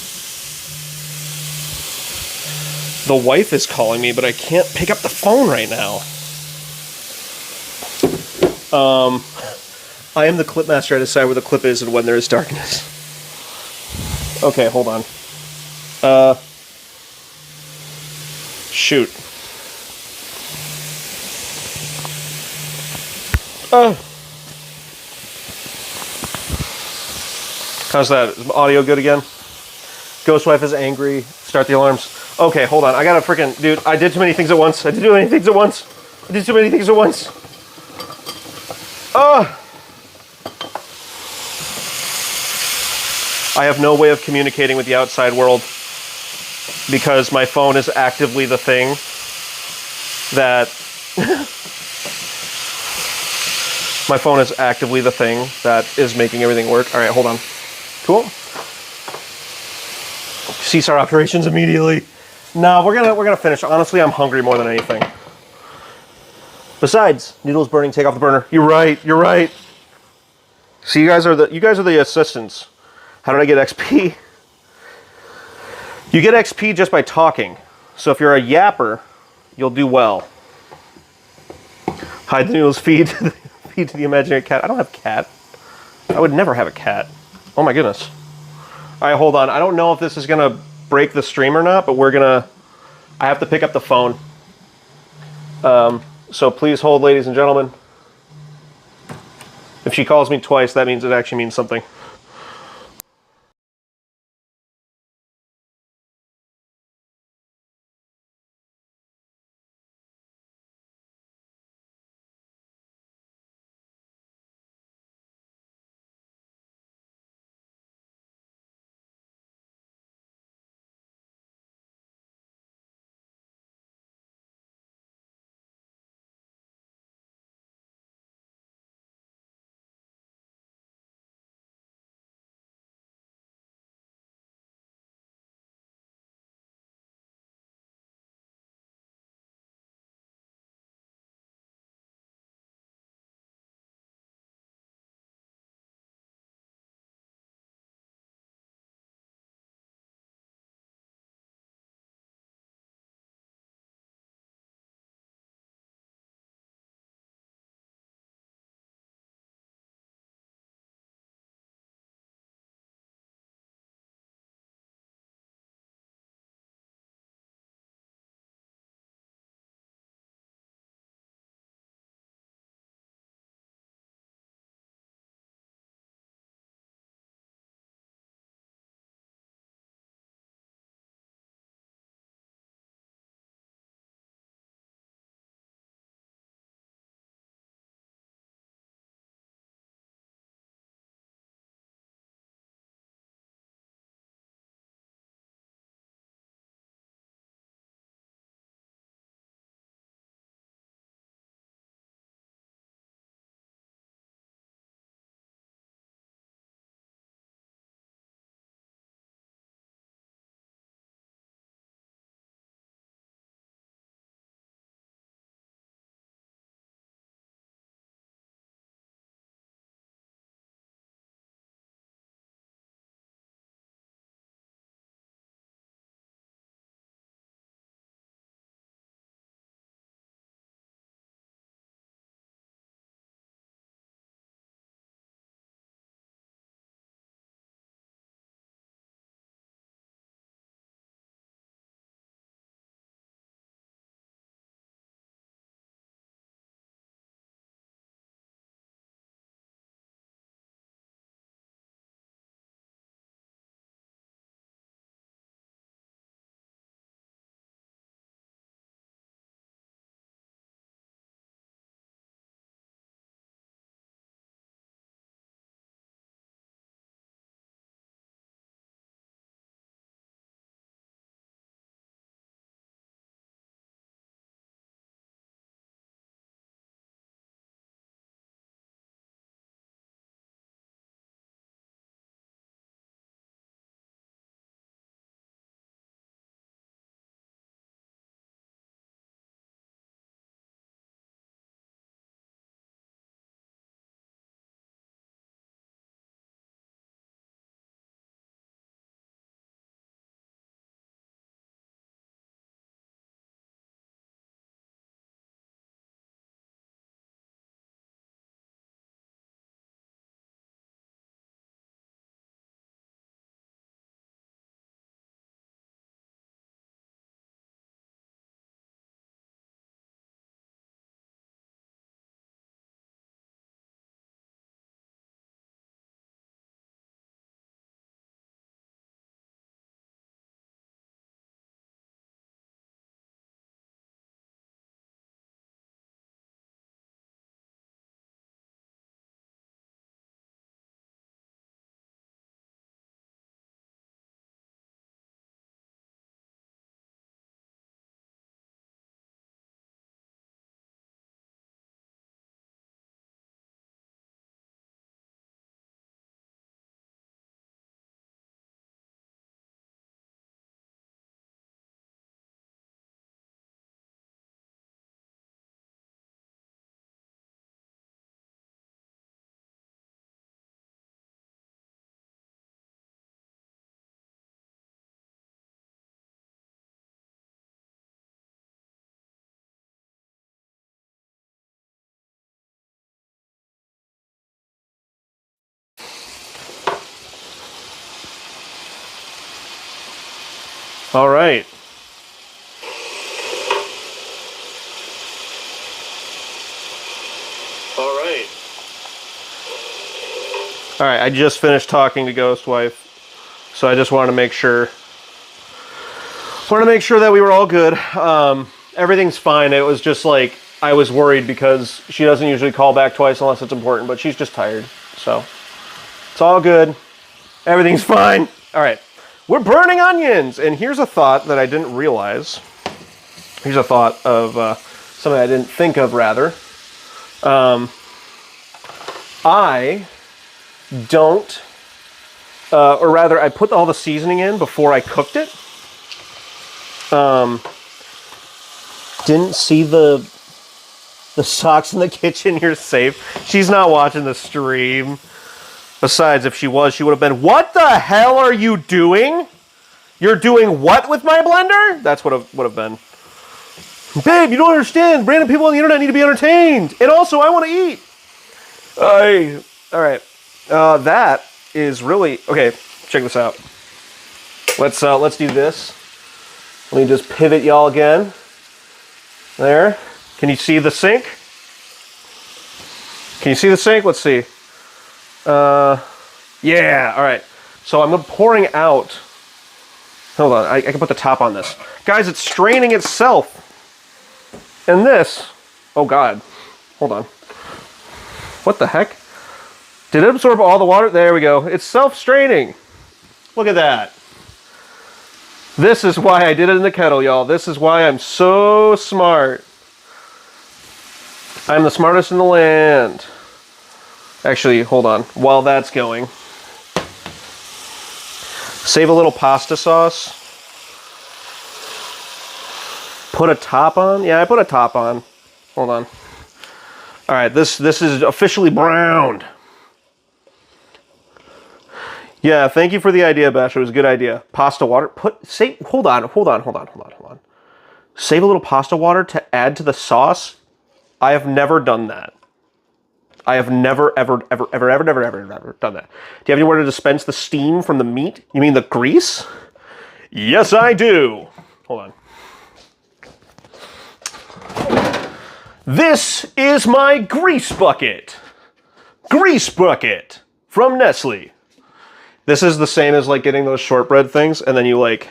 The wife is calling me, but I can't pick up the phone right now. I am the clip master. I decide where the clip is and when there is darkness. Okay, hold on. Shoot. How's that? Is audio good again? Ghostwife is angry. Start the alarms. Okay, hold on. I gotta freaking... Dude, I did too many things at once. I did too many things at once. I have no way of communicating with the outside world because my phone is actively the thing that... my phone is actively the thing that is making everything work. All right, hold on. Cool. Cease our operations immediately. No, we're gonna finish. Honestly, I'm hungry more than anything. Besides, noodles burning. Take off the burner. You're right. You're right. So you guys are the assistants. How did I get XP? You get XP just by talking. So if you're a yapper, you'll do well. Hide the noodles. Feed to the imaginary cat. I don't have a cat. I would never have a cat. Oh my goodness. All right, hold on. I don't know if this is gonna break the stream or not, but I have to pick up the phone. So please hold, ladies and gentlemen. If she calls me twice, that means it actually means something. All right. All right. All right, I just finished talking to Ghost Wife, so I just wanted to make sure. That we were all good. Everything's fine. It was just like I was worried because she doesn't usually call back twice unless it's important, but she's just tired. So it's all good. Everything's fine. All right. We're burning onions. And here's a thought that I didn't realize. Here's a thought of something I didn't think of, rather. I don't, or rather, I put all the seasoning in before I cooked it. Didn't see the socks in the kitchen. You're safe. She's not watching the stream. Besides, if she was, she would have been, what the hell are you doing? You're doing what with my blender? That's what it would have been. Babe, you don't understand. Random people on the internet need to be entertained. And also, I want to eat. All right. That is really... Okay, check this out. Let's do this. Let me just pivot y'all again. There. Can you see the sink? Can you see the sink? Let's see. Yeah, all right. So I'm pouring out. Hold on, I can put the top on this. Guys, it's straining itself. And this, oh God, hold on. What the heck? Did it absorb all the water? There we go. It's self-straining. Look at that. This is why I did it in the kettle, y'all. This is why I'm so smart. I'm the smartest in the land. Actually, hold on. While that's going, save a little pasta sauce. Put a top on? Yeah, I put a top on. Hold on. All right, this is officially browned. Yeah, thank you for the idea, Bash. It was a good idea. Pasta water. Hold on. Save a little pasta water to add to the sauce. I have never done that. I have never, ever done that. Do you have anywhere to dispense the steam from the meat? You mean the grease? Yes, I do. Hold on. This is my grease bucket. Grease bucket from Nestle. This is the same as like getting those shortbread things, and then you like,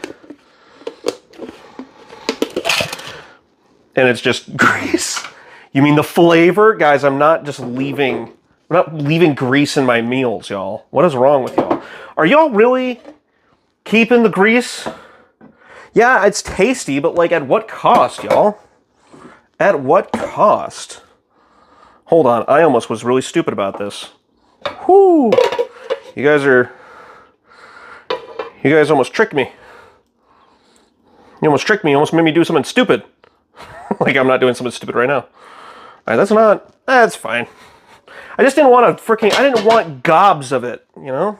and it's just grease. You mean the flavor? Guys, I'm not leaving grease in my meals, y'all. What is wrong with y'all? Are y'all really keeping the grease? Yeah, it's tasty, but like at what cost, y'all? At what cost? Hold on, I almost was really stupid about this. Whoo! You guys almost tricked me. You almost tricked me. You almost made me do something stupid. Like I'm not doing something stupid right now. All right, that's fine. I just didn't want I didn't want gobs of it, you know? All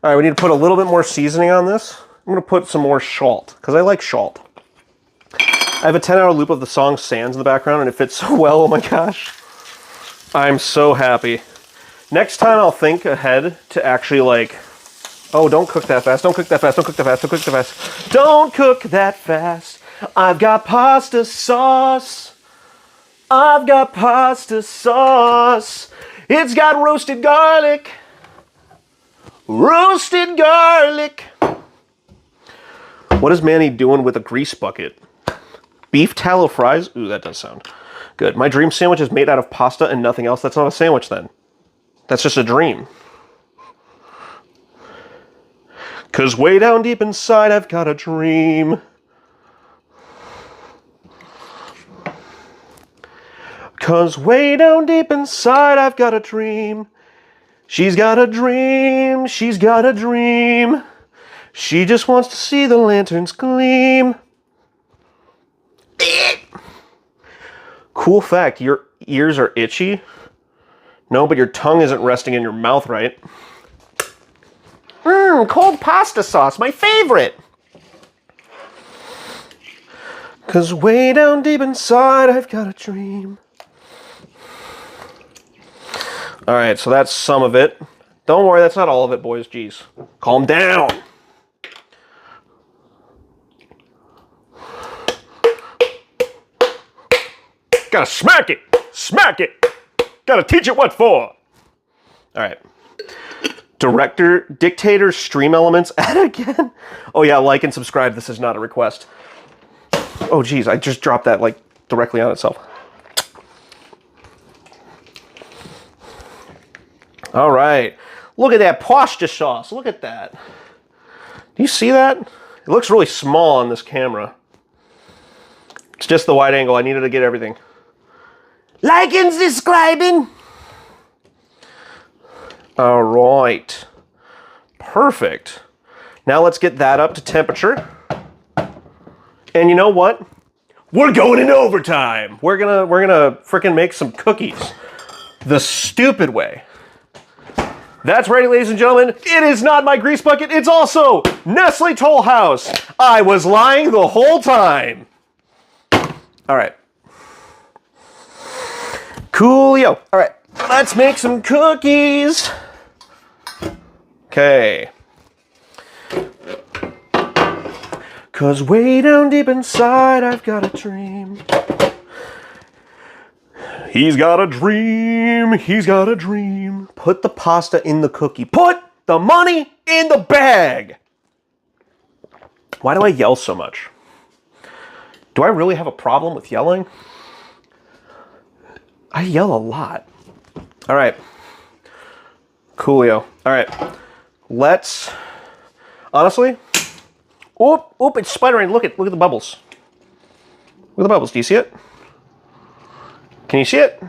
right, we need to put a little bit more seasoning on this. I'm gonna put some more salt, because I like salt. I have a 10-hour loop of the song Sands in the background, and it fits so well, oh my gosh. I'm so happy. Next time I'll think ahead to actually like, oh, don't cook that fast, don't cook that fast, don't cook that fast, don't cook that fast. Don't cook that fast. I've got pasta sauce. I've got pasta sauce. It's got roasted garlic. Roasted garlic. What is Manny doing with a grease bucket? Beef tallow fries? Ooh, that does sound good. My dream sandwich is made out of pasta and nothing else. That's not a sandwich then. That's just a dream. 'Cause way down deep inside I've got a dream. 'Cause way down deep inside I've got a dream. She's got a dream, she's got a dream. She just wants to see the lanterns gleam. Cool fact, your ears are itchy. No, but your tongue isn't resting in your mouth right. Cold pasta sauce, my favorite. 'Cause way down deep inside I've got a dream. All right, so that's some of it. Don't worry, that's not all of it, boys. Jeez. Calm down. Gotta smack it. Smack it. Gotta teach it what for. All right. Director, dictator, stream elements. Add again. Oh yeah, like and subscribe. This is not a request. Oh geez, I just dropped that like directly on itself. All right. Look at that pasta sauce. Look at that. Do you see that? It looks really small on this camera. It's just the wide angle. I needed to get everything. Like and subscribing. All right. Perfect. Now let's get that up to temperature. And you know what? We're going into overtime. We're gonna frickin' make some cookies. The stupid way. That's right, ladies and gentlemen. It is not my grease bucket. It's also Nestle Toll House. I was lying the whole time. All right. Coolio. All right. Let's make some cookies. Okay. 'Cause way down deep inside, I've got a dream. He's got a dream. He's got a dream. Put the pasta in the cookie. Put the money in the bag. Why do I yell so much? Do I really have a problem with yelling? I yell a lot. All right. Coolio. All right. Let's... Honestly... Oop, it's sputtering. Look at the bubbles. Look at the bubbles. Do you see it? Can you see it?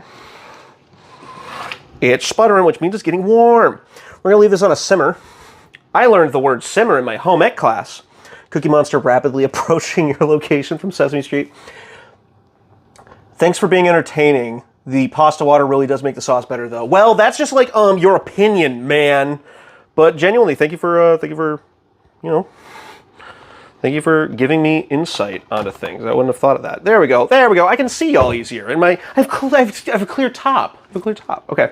It's sputtering, which means it's getting warm. We're gonna leave this on a simmer. I learned the word simmer in my home ec class. Cookie Monster rapidly approaching your location from Sesame Street. Thanks for being entertaining. The pasta water really does make the sauce better, though. Well, that's just like your opinion, man. But genuinely, thank you for you know. Thank you for giving me insight onto things. I wouldn't have thought of that. There we go. There we go. I can see y'all easier. And I have a clear top. I have a clear top. Okay.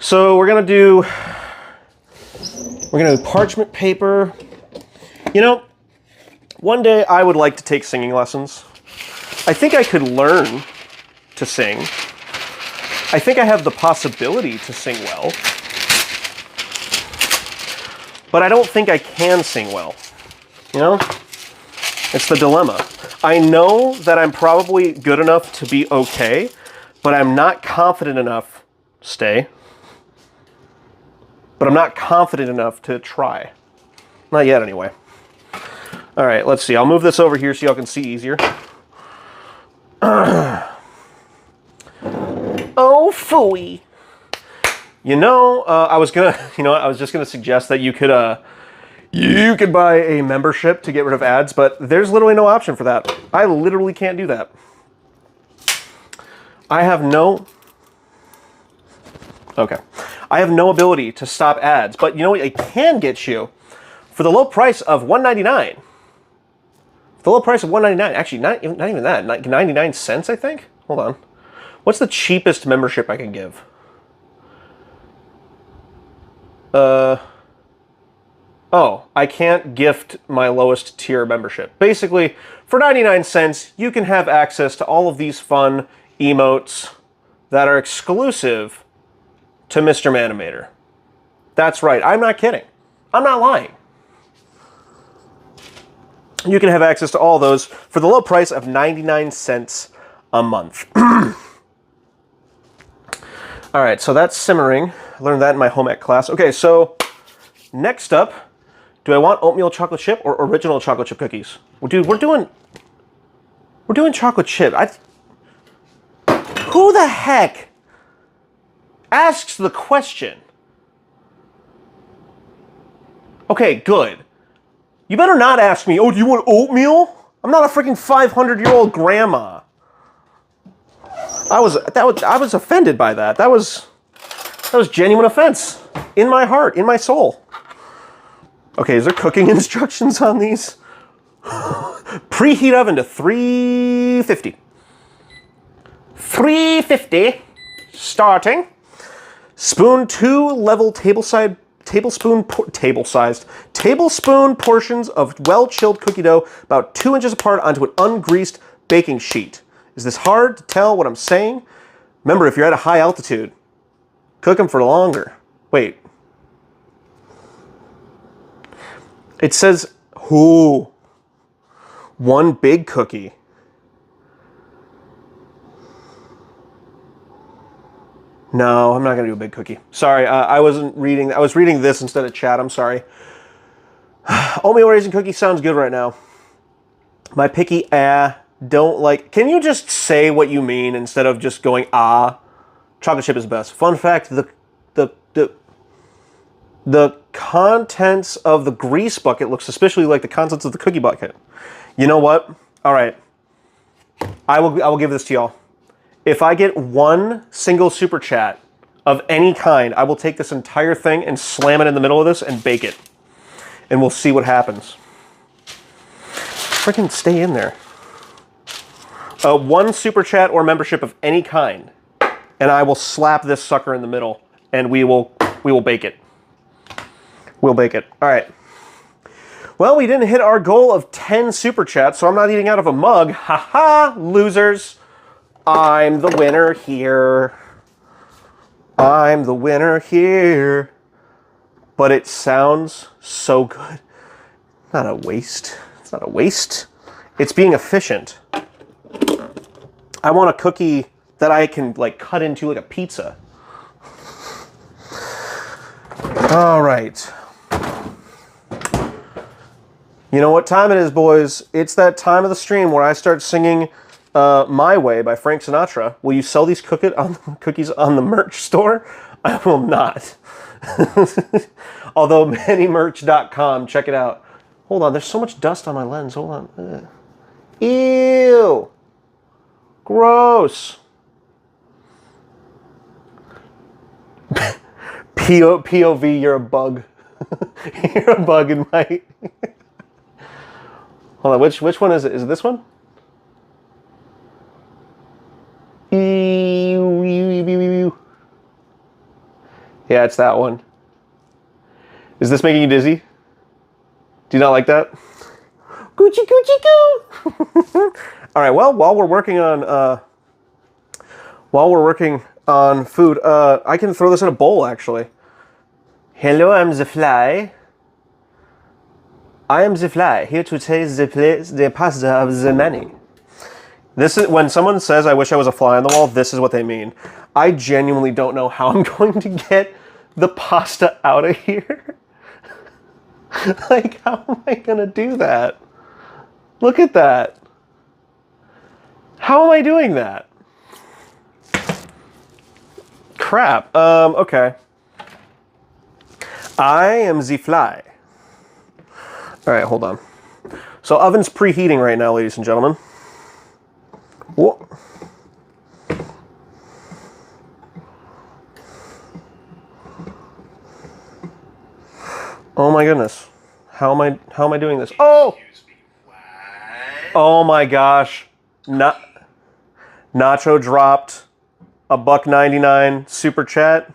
So we're gonna do parchment paper. You know, one day I would like to take singing lessons. I think I could learn to sing. I think I have the possibility to sing well. But I don't think I can sing well. You know? It's the dilemma. I know that I'm probably good enough to be okay, but I'm not confident enough, stay, but I'm not confident enough to try. Not yet, anyway. All right, let's see. I'll move this over here so y'all can see easier. Oh, phooey. You know, I was just gonna suggest that you could buy a membership to get rid of ads, but there's literally no option for that. I literally can't do that. I have no ability to stop ads, but you know what I can get you? For the low price of $1.99. The low price of $1.99. Actually, not even that. 99 cents, I think? Hold on. What's the cheapest membership I can give? Oh, I can't gift my lowest tier membership. Basically, for 99 cents, you can have access to all of these fun emotes that are exclusive to Mr. Manimator. That's right, I'm not kidding. I'm not lying. You can have access to all those for the low price of 99 cents a month. All right, so that's simmering. I learned that in my home ec class. Okay, so next up, do I want oatmeal chocolate chip or original chocolate chip cookies? Well, dude, we're doing chocolate chip. Who the heck asks the question? Okay, good. You better not ask me, oh, do you want oatmeal? I'm not a freaking 500-year-old grandma. I was offended by that. That was genuine offense in my heart, in my soul. Okay, is there cooking instructions on these? Preheat oven to 350. 350. Starting. Spoon 2 level tablespoon portions of well-chilled cookie dough about 2 inches apart onto an ungreased baking sheet. Is this hard to tell what I'm saying? Remember, if you're at a high altitude, cook them for longer. Wait. It says, ooh, one big cookie. No, I'm not going to do a big cookie. Sorry, I wasn't reading. I was reading this instead of chat. I'm sorry. Oatmeal raisin cookie sounds good right now. My picky don't like. Can you just say what you mean instead of just going Chocolate chip is best. Fun fact: the contents of the grease bucket look suspiciously like the contents of the cookie bucket. You know what? All right, I will give this to y'all. If I get one single super chat of any kind, I will take this entire thing and slam it in the middle of this and bake it. And we'll see what happens. Freaking stay in there. One super chat or membership of any kind, and I will slap this sucker in the middle, and we will bake it. We'll bake it. All right. Well, we didn't hit our goal of 10 super chats, so I'm not eating out of a mug. Ha-ha, losers. I'm the winner here. I'm the winner here. But it sounds so good. Not a waste. It's not a waste. It's being efficient. I want a cookie that I can like cut into like a pizza. All right. You know what time it is, boys? It's that time of the stream where I start singing My Way by Frank Sinatra. Will you sell these cookies on the merch store? I will not. Although manymerch.com, check it out. Hold on, there's so much dust on my lens. Hold on. Ugh. Ew. Gross. POV, you're a bug. You're a bug in my... Hold on, which one is it? Is it this one? Yeah, it's that one. Is this making you dizzy? Do you not like that? Gucci, Gucci, goo! All right, well, while we're working on food, I can throw this in a bowl, actually. Hello, I'm the fly. I am the fly, here to taste the pasta of the many. This is when someone says, I wish I was a fly on the wall, this is what they mean. I genuinely don't know how I'm going to get the pasta out of here. Like, how am I going to do that? Look at that. How am I doing that? Crap. Okay. I am the fly. All right, hold on. So oven's preheating right now, ladies and gentlemen. Whoa. Oh my goodness. How am I doing this? Oh! Oh my gosh. Nacho dropped a $1.99 super chat.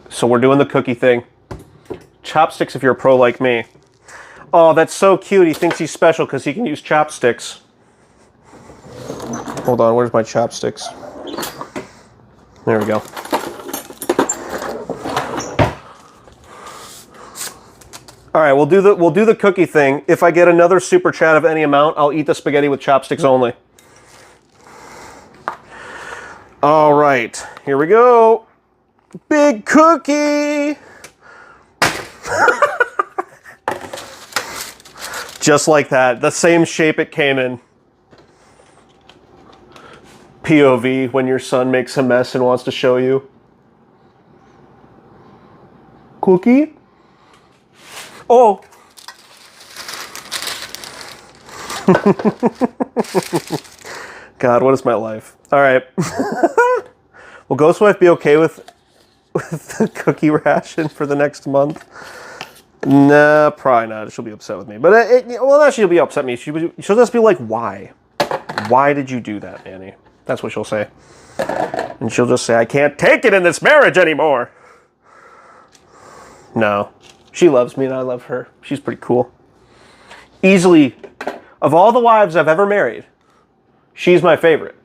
So we're doing the cookie thing. Chopsticks if you're a pro like me. Oh, that's so cute. He thinks he's special because he can use chopsticks. Hold on, where's my chopsticks? There we go. All right, we'll do the cookie thing. If I get another super chat of any amount, I'll eat the spaghetti with chopsticks only. All right, here we go. Big cookie. Just like that, the same shape it came in. POV, when your son makes a mess and wants to show you. Cookie? Oh! God, what is my life? All right. Will Ghostwife be okay with the cookie ration for the next month? Nah, probably not. She'll be upset with me. But, well, not she'll be upset with me. She'll just be like, why? Why did you do that, Annie? That's what she'll say. And she'll just say, I can't take it in this marriage anymore. No. She loves me and I love her. She's pretty cool. Easily, of all the wives I've ever married, She's my favorite.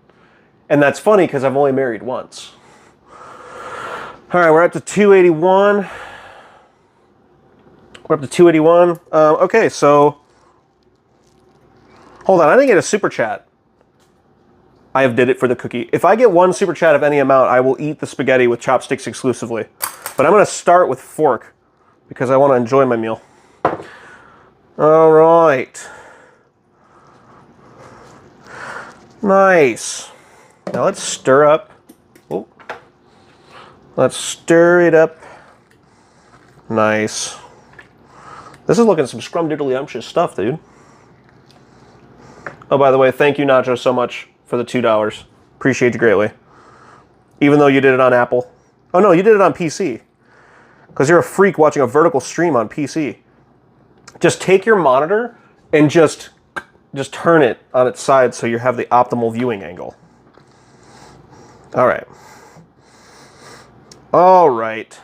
And that's funny because I've only married once. All right, we're up to 281. We're up to 281. Okay, so hold on. I didn't get a super chat. I have did it for the cookie. If I get one super chat of any amount, I will eat the spaghetti with chopsticks exclusively. But I'm going to start with fork because I want to enjoy my meal. All right. Nice. Now let's stir up. Oh. Let's stir it up. Nice. This is looking some scrumdiddlyumptious stuff, dude. Oh, by the way, thank you, Nacho, so much for the $2. Appreciate you greatly. Even though you did it on Apple. Oh, no, you did it on PC. Because you're a freak watching a vertical stream on PC. Just take your monitor and just turn it on its side so you have the optimal viewing angle. All right. All right.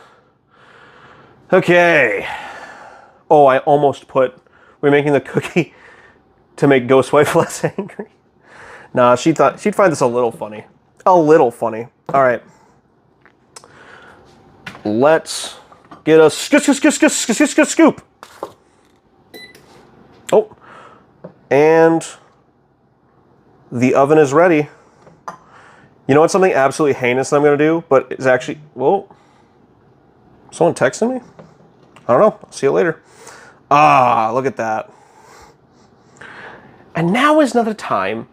Okay. Oh, I almost put... We're making the cookie to make Ghost Wife less angry. Nah, she thought she'd find this a little funny. A little funny. All right. Let's get a scoop. Oh. And the oven is ready. You know what's something absolutely heinous that I'm going to do, but it's actually... Whoa. Someone texting me? I don't know. I'll see you later. Ah, look at that. And now is another time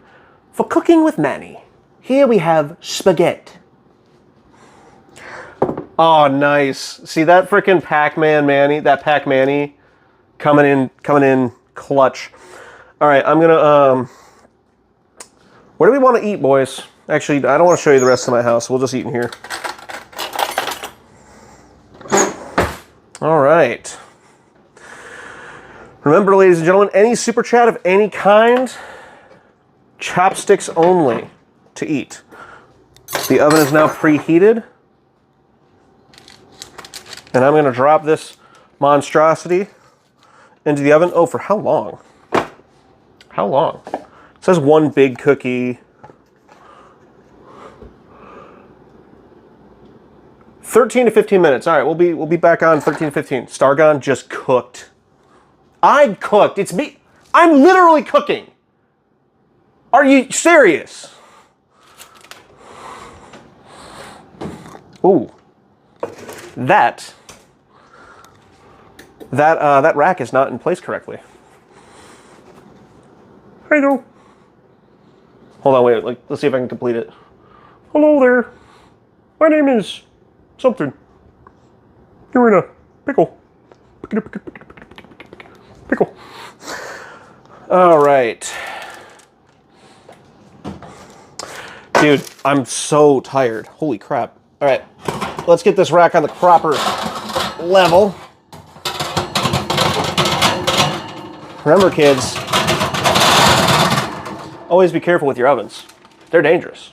for cooking with Manny. Here we have spaghetti. Oh, nice. See that freaking Pac-Man Manny, that Pac-Manny coming in clutch. All right, I'm gonna, where do we want to eat, boys? Actually, I don't want to show you the rest of my house. We'll just eat in here. All right. Remember, ladies and gentlemen, any super chat of any kind, chopsticks only to eat. The oven is now preheated. And I'm going to drop this monstrosity into the oven. Oh, for how long? How long? It says one big cookie. 13 to 15 minutes. All right, we'll be back on 13 to 15. Stargon just cooked. I cooked. It's me. I'm literally cooking. Are you serious? Ooh. That rack is not in place correctly. There you go. Hold on, wait. Let's see if I can complete it. Hello there. My name is something. You're in a pickle. Pickle. All right. Dude, I'm so tired. Holy crap. All right. Let's get this rack on the proper level. Remember, kids, always be careful with your ovens. They're dangerous.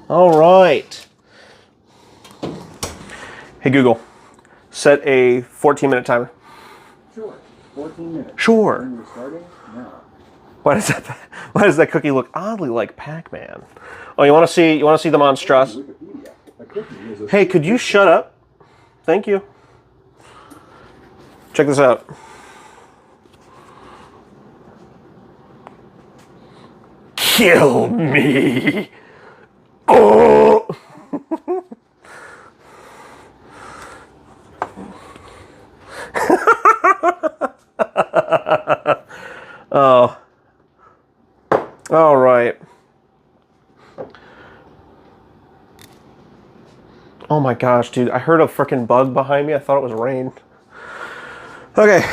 All right. Hey, Google, set a 14-minute timer. Sure. 14 minutes. Sure. And we're starting now. Why does that cookie look oddly like Pac-Man? Oh, you want to see the monstrosity? Wikipedia. A cookie is a Hey, could you shut up? Thank you. Check this out. Kill me. Oh. Oh. All right. Oh my gosh, dude. I heard a freaking bug behind me. I thought it was rain. Okay.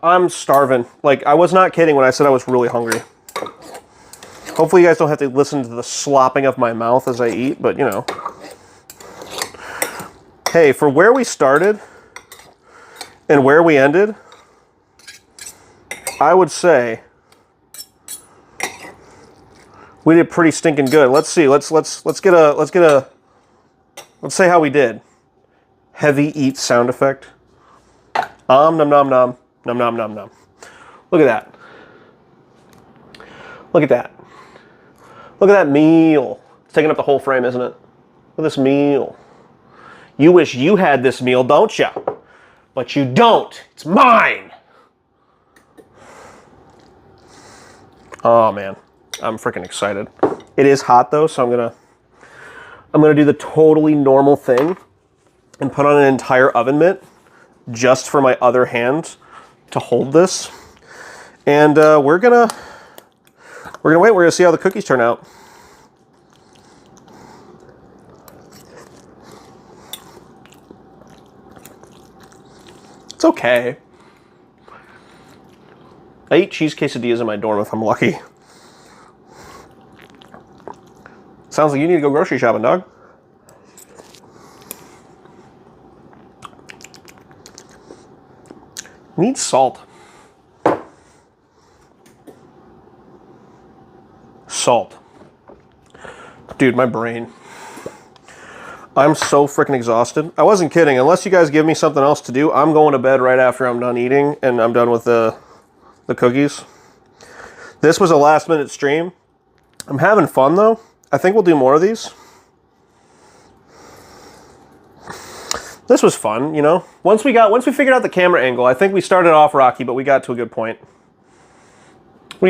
I'm starving. Like, I was not kidding when I said I was really hungry. Hopefully you guys don't have to listen to the slopping of my mouth as I eat, but you know. Hey, for where we started and where we ended, I would say we did pretty stinking good. Let's see. Let's say how we did. Heavy eat sound effect. Nom nom nom nom nom nom nom nom. Look at that. Look at that. Look at that meal. It's taking up the whole frame, isn't it? Look at this meal. You wish you had this meal, don't you? But you don't. It's mine. Oh man, I'm freaking excited. It is hot though, so I'm gonna do the totally normal thing and put on an entire oven mitt just for my other hand to hold this. And we're gonna wait. We're gonna see how the cookies turn out. It's okay. I eat cheese quesadillas in my dorm if I'm lucky. Sounds like you need to go grocery shopping, dog. Need salt. Salt. Dude, my brain. I'm so freaking exhausted. I wasn't kidding. Unless you guys give me something else to do, I'm going to bed right after I'm done eating and I'm done with the cookies. This was a last minute stream. I'm having fun though. I think we'll do more of these. This was fun, you know. Once we figured out the camera angle, I think we started off rocky, but we got to a good point. You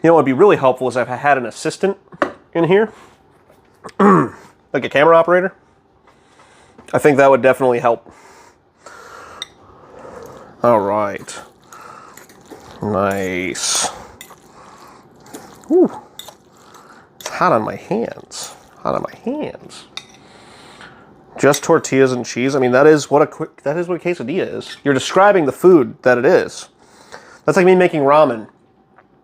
know what would be really helpful is if I had an assistant in here. Like a camera operator. I think that would definitely help. All right. Nice. Ooh. It's hot on my hands. Hot on my hands. Just tortillas and cheese. I mean, that is what a quesadilla is. You're describing the food that it is. That's like me making ramen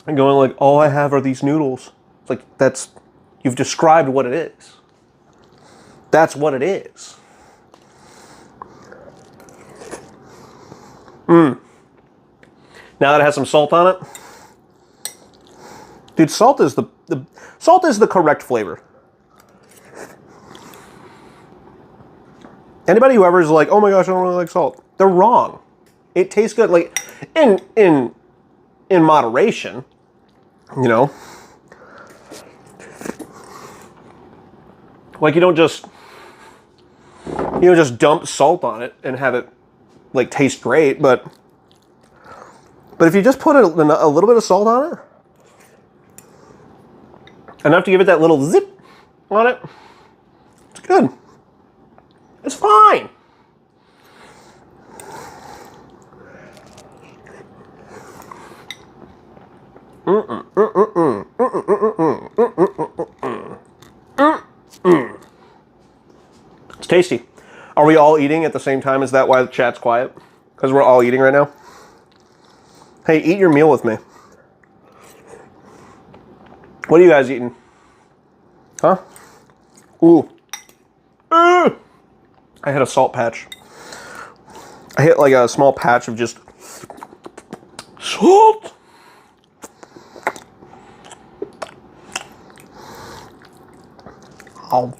and going like, all I have are these noodles. It's like, you've described what it is. That's what it is. Now that it has some salt on it. Dude, salt is the correct flavor. Anybody who ever is like, oh my gosh, I don't really like salt, they're wrong. It tastes good, like in moderation, you know. Like you don't just dump salt on it and have it like taste great, but if you just put a little bit of salt on it, enough to give it that little zip on it, it's good. It's fine. It's tasty. Are we all eating at the same time? Is that why the chat's quiet? Because we're all eating right now? Hey, eat your meal with me. What are you guys eating? Huh? Ooh. I hit a salt patch. I hit like a small patch of just salt. Oh.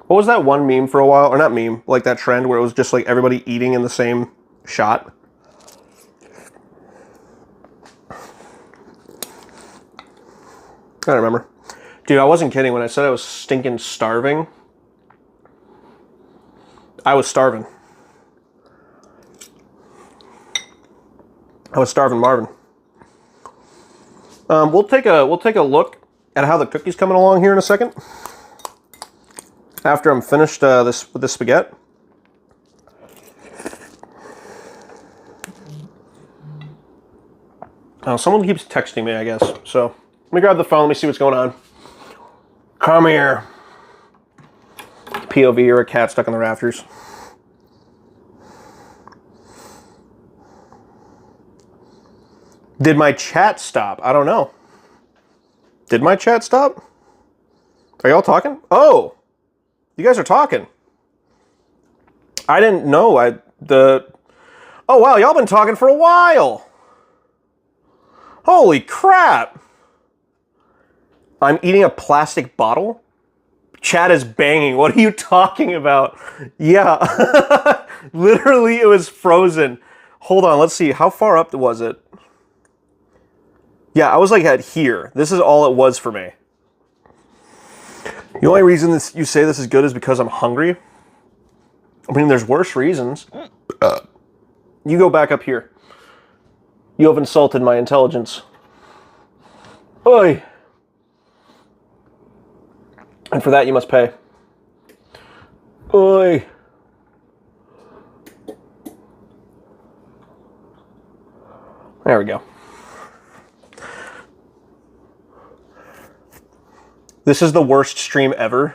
What was that one meme for a while? Or not meme, like that trend where it was just like everybody eating in the same shot? I don't remember. Dude, I wasn't kidding when I said I was stinking starving. I was starving. I was starving Marvin. We'll take a look at how the cookie's coming along here in a second. After I'm finished with this spaghetti. Oh, someone keeps texting me, I guess. So let me grab the phone. Let me see what's going on. Come here. POV or a cat stuck in the rafters. Did my chat stop? I don't know. Did my chat stop? Are y'all talking? Oh, you guys are talking. I didn't know. Oh wow, y'all been talking for a while. Holy crap. I'm eating a plastic bottle? Chat is banging. What are you talking about? Yeah. Literally, it was frozen. Hold on, let's see. How far up was it? Yeah, I was like at here. This is all it was for me. The only reason you say this is good is because I'm hungry. I mean, there's worse reasons. You go back up here. You have insulted my intelligence. Oi! And for that, you must pay. Oi! There we go. This is the worst stream ever.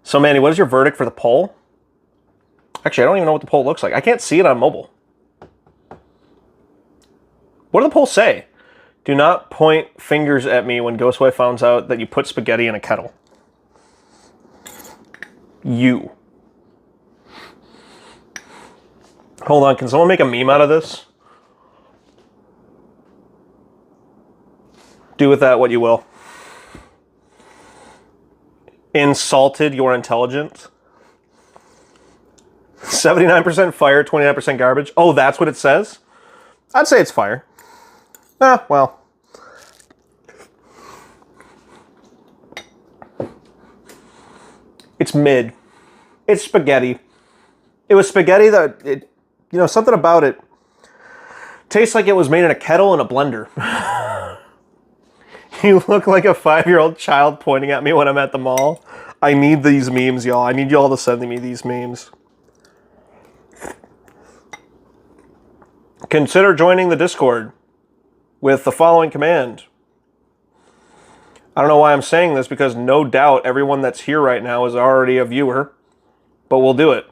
So, Manny, what is your verdict for the poll? Actually, I don't even know what the poll looks like. I can't see it on mobile. What do the polls say? Do not point fingers at me when Ghostwife finds out that you put spaghetti in a kettle. You. Hold on, can someone make a meme out of this? Do with that what you will. Insulted your intelligence. 79% fire, 29% garbage. Oh, that's what it says? I'd say it's fire. Ah, well. It's mid. It's spaghetti. It was spaghetti that, something about it tastes like it was made in a kettle and a blender. You look like a 5-year-old child pointing at me when I'm at the mall. I need these memes, y'all. I need y'all to send me these memes. Consider joining the Discord with the following command. I don't know why I'm saying this because no doubt everyone that's here right now is already a viewer, but we'll do it.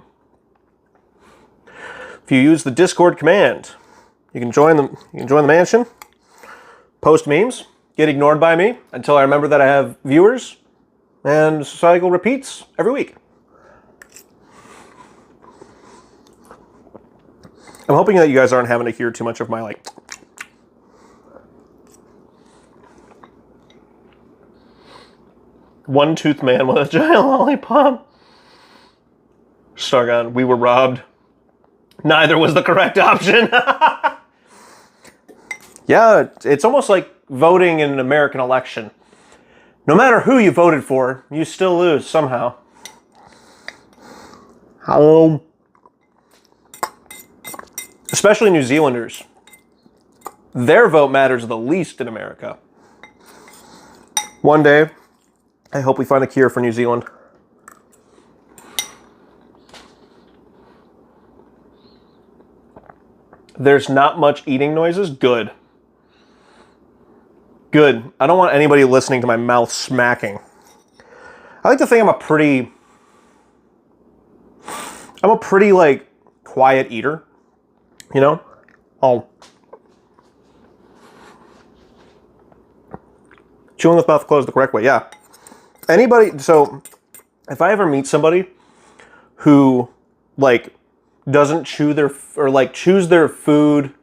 If you use the Discord command, you can join the mansion, post memes, get ignored by me until I remember that I have viewers, and the cycle repeats every week. I'm hoping that you guys aren't having to hear too much of my one-tooth man with a giant lollipop. Stargon, we were robbed. Neither was the correct option. Yeah, it's almost like voting in an American election. No matter who you voted for, you still lose somehow. Especially New Zealanders. Their vote matters the least in America. One day, I hope we find a cure for New Zealand. There's not much eating noises? Good. Good. I don't want anybody listening to my mouth smacking. I like to think I'm a pretty quiet eater. You know? Chewing with mouth closed the correct way, yeah. So if I ever meet somebody who doesn't chew chews their food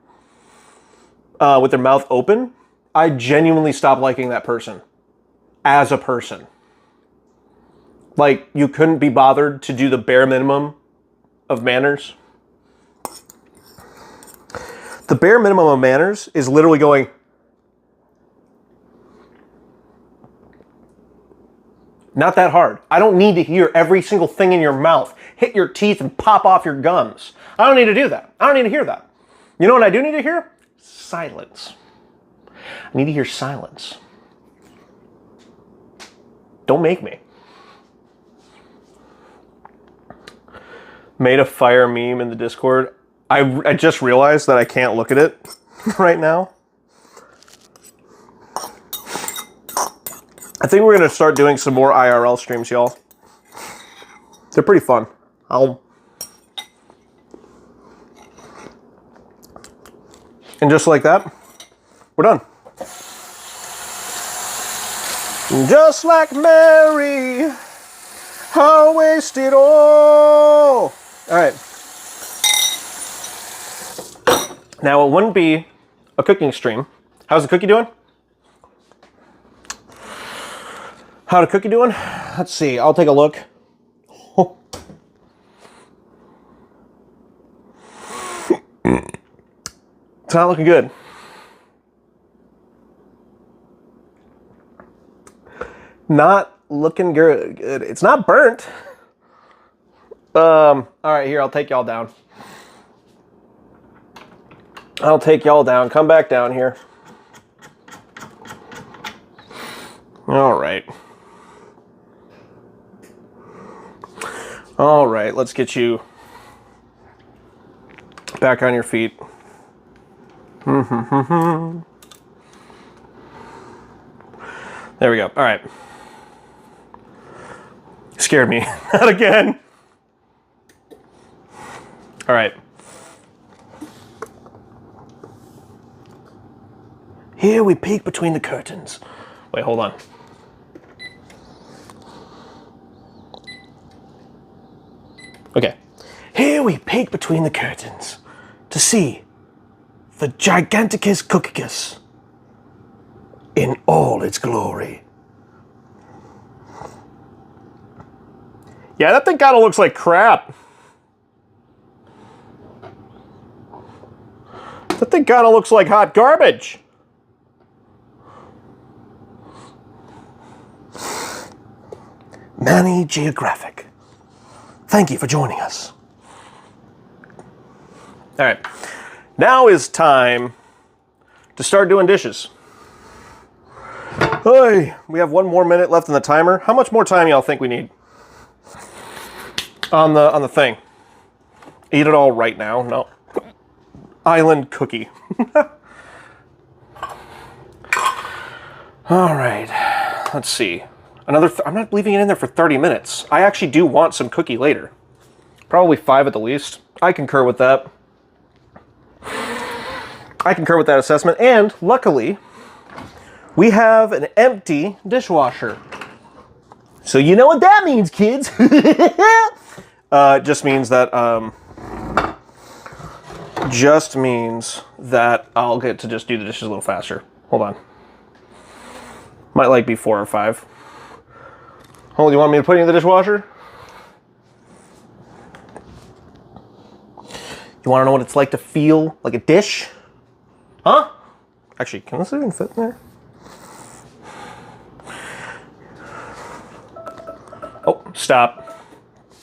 with their mouth open, I genuinely stop liking that person as a person. You couldn't be bothered to do the bare minimum of manners. The bare minimum of manners is literally going, not that hard. I don't need to hear every single thing in your mouth hit your teeth and pop off your gums. I don't need to do that. I don't need to hear that. You know what I do need to hear? Silence. I need to hear silence. Don't make me. Made a fire meme in the Discord. I just realized that I can't look at it right now. I think we're going to start doing some more IRL streams, y'all. They're pretty fun. And just like that, we're done. Just like Mary, I waste it all. All right. Now, it wouldn't be a cooking stream. How's the cookie doing? How the cookie doing? Let's see. I'll take a look. It's not looking good. Not looking good. It's not burnt. All right, here, I'll take y'all down. I'll take y'all down. Come back down here. All right. All right, let's get you back on your feet. There we go. All right. Scared me. Not again. All right. Here we peek between the curtains. Wait, hold on. Okay. Here we peek between the curtains to see the Giganticus Cookicus in all its glory. Yeah, that thing kind of looks like crap. That thing kind of looks like hot garbage. Manny Geographic. Thank you for joining us. All right. Now is time to start doing dishes. Hey, we have 1 more minute left in the timer. How much more time y'all think we need? On the thing. Eat it all right now. No. Island cookie. All right. Let's see. I'm not leaving it in there for 30 minutes. I actually do want some cookie later. Probably 5 at the least. I concur with that. I concur with that assessment. And luckily, we have an empty dishwasher. So you know what that means, kids. It just means that I'll get to just do the dishes a little faster. Hold on. Might like be 4 or 5. Hold, you want me to put it in the dishwasher? You want to know what it's like to feel like a dish? Huh? Actually, can this even fit in there? Oh, stop.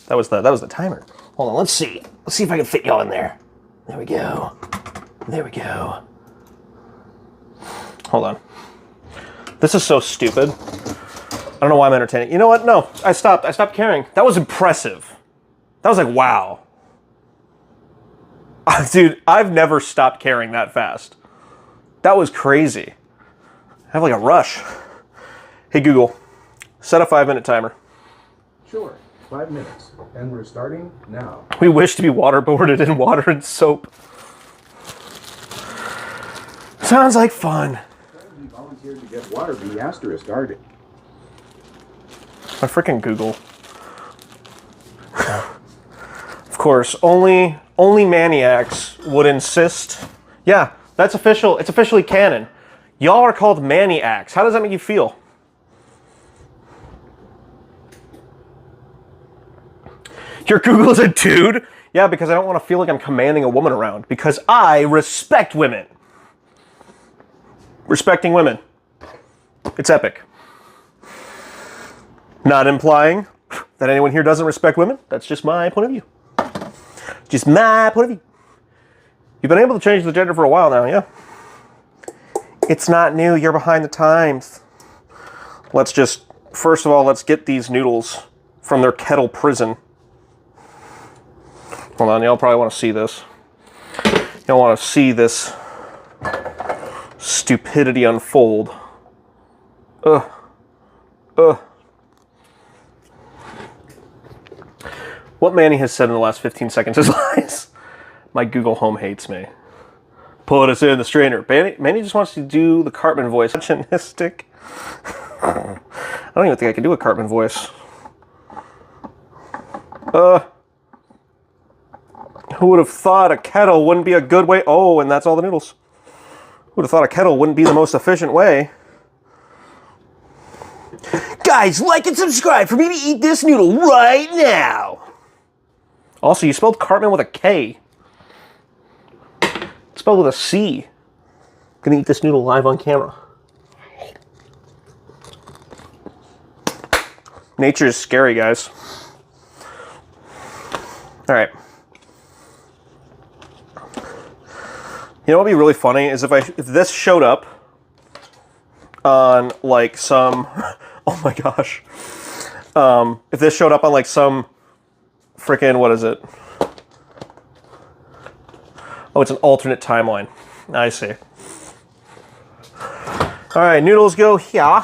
That was the timer. Hold on, let's see. Let's see if I can fit y'all in there. There we go. There we go. Hold on. This is so stupid. I don't know why I'm entertaining. You know what? No, I stopped. I stopped caring. That was impressive. That was like, wow. Dude, I've never stopped caring that fast. That was crazy. I have like a rush. Hey, Google, set a 5-minute timer. Sure, 5 minutes. And we're starting now. We wish to be waterboarded in water and soap. Sounds like fun. We volunteered to get water be asterisk started. My freaking Google. Of course, only maniacs would insist. Yeah, that's official. It's officially canon. Y'all are called maniacs. How does that make you feel? Your Google is a dude? Yeah, because I don't want to feel like I'm commanding a woman around. Because I respect women. Respecting women. It's epic. Not implying that anyone here doesn't respect women. That's just my point of view. Just my point of view. You've been able to change the gender for a while now, yeah? It's not new. You're behind the times. Let's just, first of all, let's get these noodles from their kettle prison. Hold on, y'all probably want to see this. Y'all want to see this stupidity unfold. Ugh. Ugh. What Manny has said in the last 15 seconds is lies. My Google Home hates me. Put us in the strainer. Manny just wants to do the Cartman voice. Misogynistic. I don't even think I can do a Cartman voice. Who would have thought a kettle wouldn't be a good way? Oh, and that's all the noodles. Who would have thought a kettle wouldn't be the most efficient way? Guys, like and subscribe for me to eat this noodle right now. Also, you spelled Cartman with a K. It's spelled with a C. Gonna eat this noodle live on camera. Nature is scary, guys. All right. You know what would be really funny is if this showed up on like some, oh my gosh, if this showed up on like some freaking, what is it? Oh, it's an alternate timeline. I see. All right, noodles go here.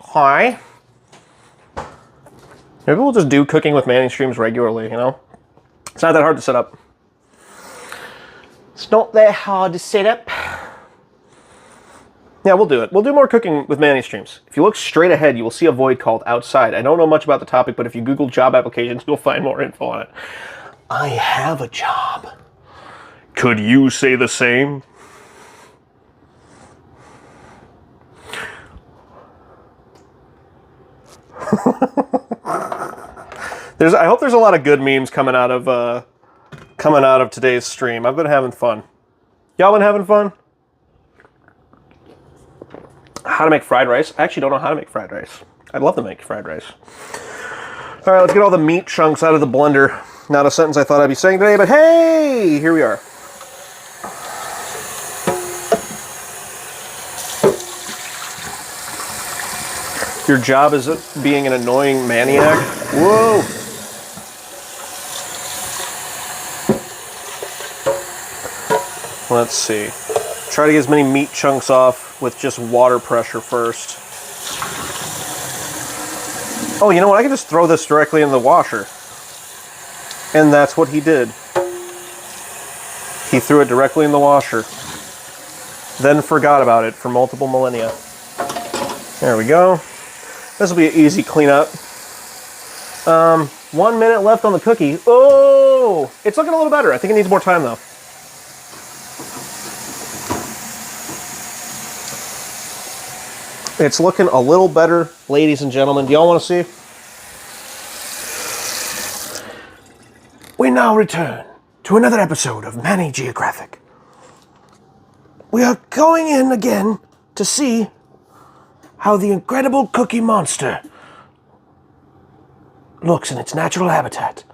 Hi. Maybe we'll just do cooking with Manny streams regularly, you know? It's not that hard to set up. It's not that hard to set up. Yeah, we'll do it. We'll do more cooking with Manny streams. If you look straight ahead, you will see a void called outside. I don't know much about the topic, but if you Google job applications, you'll find more info on it. I have a job. Could you say the same? I hope there's a lot of good memes coming out of today's stream. I've been having fun. Y'all been having fun? How to make fried rice? I actually don't know how to make fried rice. I'd love to make fried rice. All right, let's get all the meat chunks out of the blender. Not a sentence I thought I'd be saying today, but hey, here we are. Your job is being an annoying maniac? Whoa! Let's see. Try to get as many meat chunks off with just water pressure first. Oh, you know what? I can just throw this directly in the washer. And that's what he did. He threw it directly in the washer. Then forgot about it for multiple millennia. There we go. This will be an easy cleanup. 1 minute left on the cookie. Oh! It's looking a little better. I think it needs more time, though. It's looking a little better, ladies and gentlemen. Do y'all want to see? We now return to another episode of Manny Geographic. We are going in again to see how the incredible Cookie Monster looks in its natural habitat.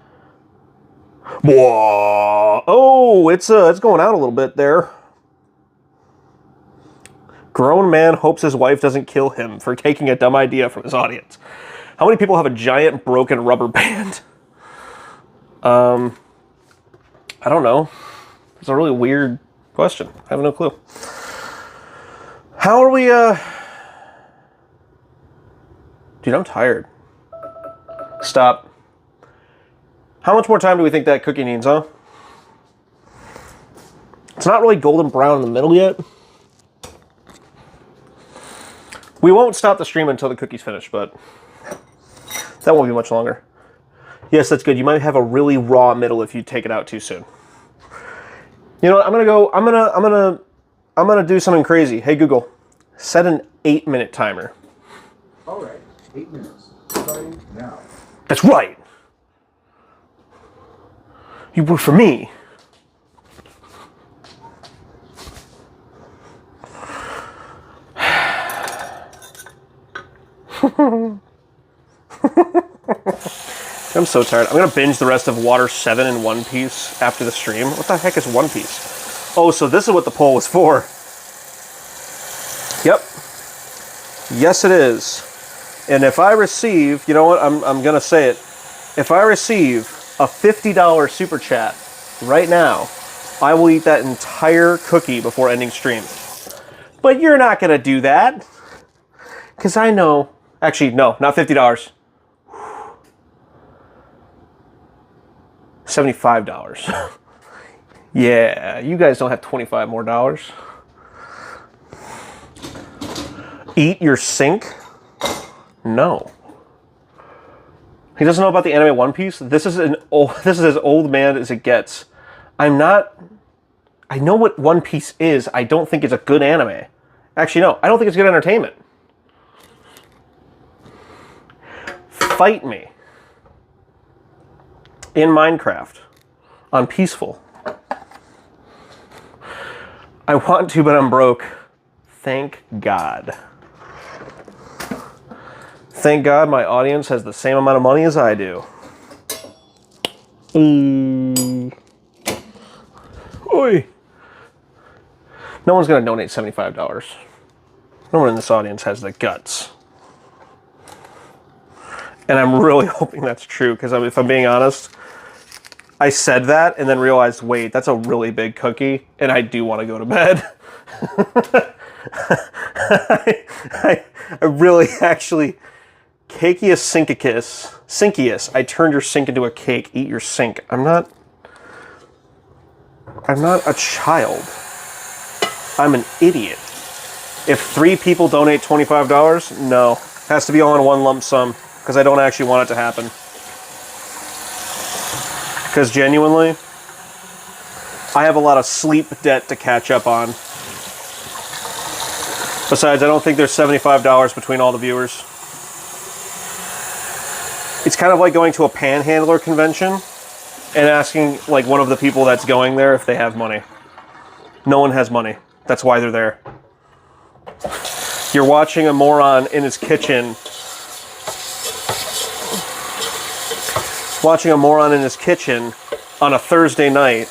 Whoa! Oh, it's going out a little bit there. Grown man hopes his wife doesn't kill him for taking a dumb idea from his audience. How many people have a giant broken rubber band? I don't know. It's a really weird question. I have no clue. How are we, Dude, I'm tired. Stop. How much more time do we think that cookie needs, huh? It's not really golden brown in the middle yet. We won't stop the stream until the cookie's finished, but that won't be much longer. Yes, that's good. You might have a really raw middle if you take it out too soon. You know what? I'm gonna do something crazy. Hey Google, set an 8-minute timer. All right, 8 minutes. Starting now. That's right. You work for me. I'm so tired. I'm going to binge the rest of Water 7 in One Piece after the stream. What the heck is One Piece? Oh, so this is what the poll was for. Yep. Yes, it is. And if I receive, you know what, I'm going to say it. If I receive a $50 super chat right now, I will eat that entire cookie before ending stream. But you're not going to do that. Because I know... Actually, no, not $50. $75. Yeah, you guys don't have $25 more dollars. Eat your sink? No. He doesn't know about the anime One Piece? This is as old man as it gets. I know what One Piece is. I don't think it's a good anime. Actually, no, I don't think it's good entertainment. fight me in Minecraft on peaceful. I want to, but I'm broke. Thank God. Thank God my audience has the same amount of money as I do. Oi. No one's going to donate $75. No one in this audience has the guts. And I'm really hoping that's true, because if I'm being honest, I said that and then realized, wait, that's a really big cookie, and I do want to go to bed. I really actually... Cakeus Sinkius. I turned your sink into a cake. Eat your sink. I'm not a child. I'm an idiot. If 3 people donate $25, no. It has to be all in one lump sum, because I don't actually want it to happen. Because genuinely, I have a lot of sleep debt to catch up on. Besides, I don't think there's $75 between all the viewers. It's kind of like going to a panhandler convention and asking like one of the people that's going there if they have money. No one has money. That's why they're there. You're watching a moron in his kitchen. Watching a moron in his kitchen on a Thursday night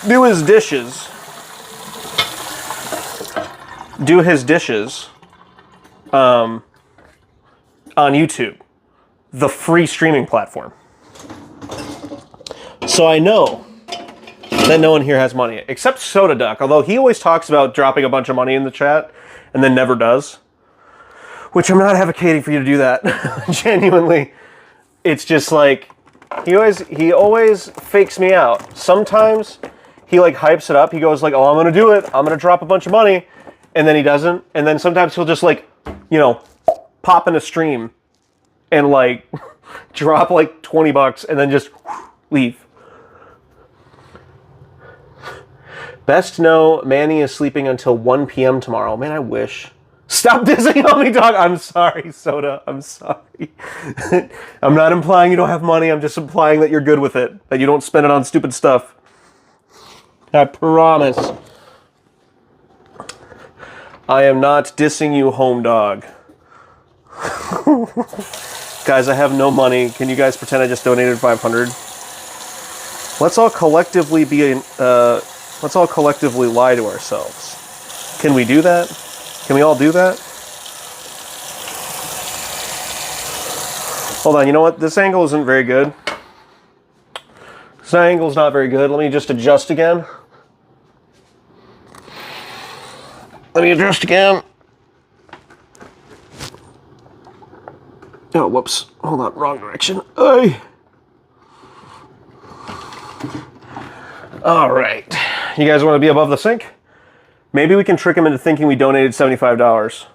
do his dishes. Do his dishes on YouTube. The free streaming platform. So I know that no one here has money, except Soda Duck, although he always talks about dropping a bunch of money in the chat and then never does. Which I'm not advocating for you to do that. Genuinely. It's just like, he always fakes me out. Sometimes he like hypes it up. He goes like, oh, I'm gonna do it. I'm gonna drop a bunch of money. And then he doesn't. And then sometimes he'll just like, you know, pop in a stream and like drop like $20 and then just leave. Best know Manny is sleeping until 1 p.m. tomorrow. Man, I wish. Stop dissing on me, dog. I'm sorry, Soda. I'm sorry. I'm not implying you don't have money. I'm just implying that you're good with it. That you don't spend it on stupid stuff. I promise. I am not dissing you, home dog. Guys, I have no money. Can you guys pretend I just donated $500? Let's all collectively let's all collectively lie to ourselves. Can we do that? Can we all do that? Hold on, you know what? This angle isn't very good. This angle's not very good. Let me just adjust again. Let me adjust again. Oh, whoops. Hold on, wrong direction. Ay. All right. You guys want to be above the sink? Maybe we can trick him into thinking we donated $75.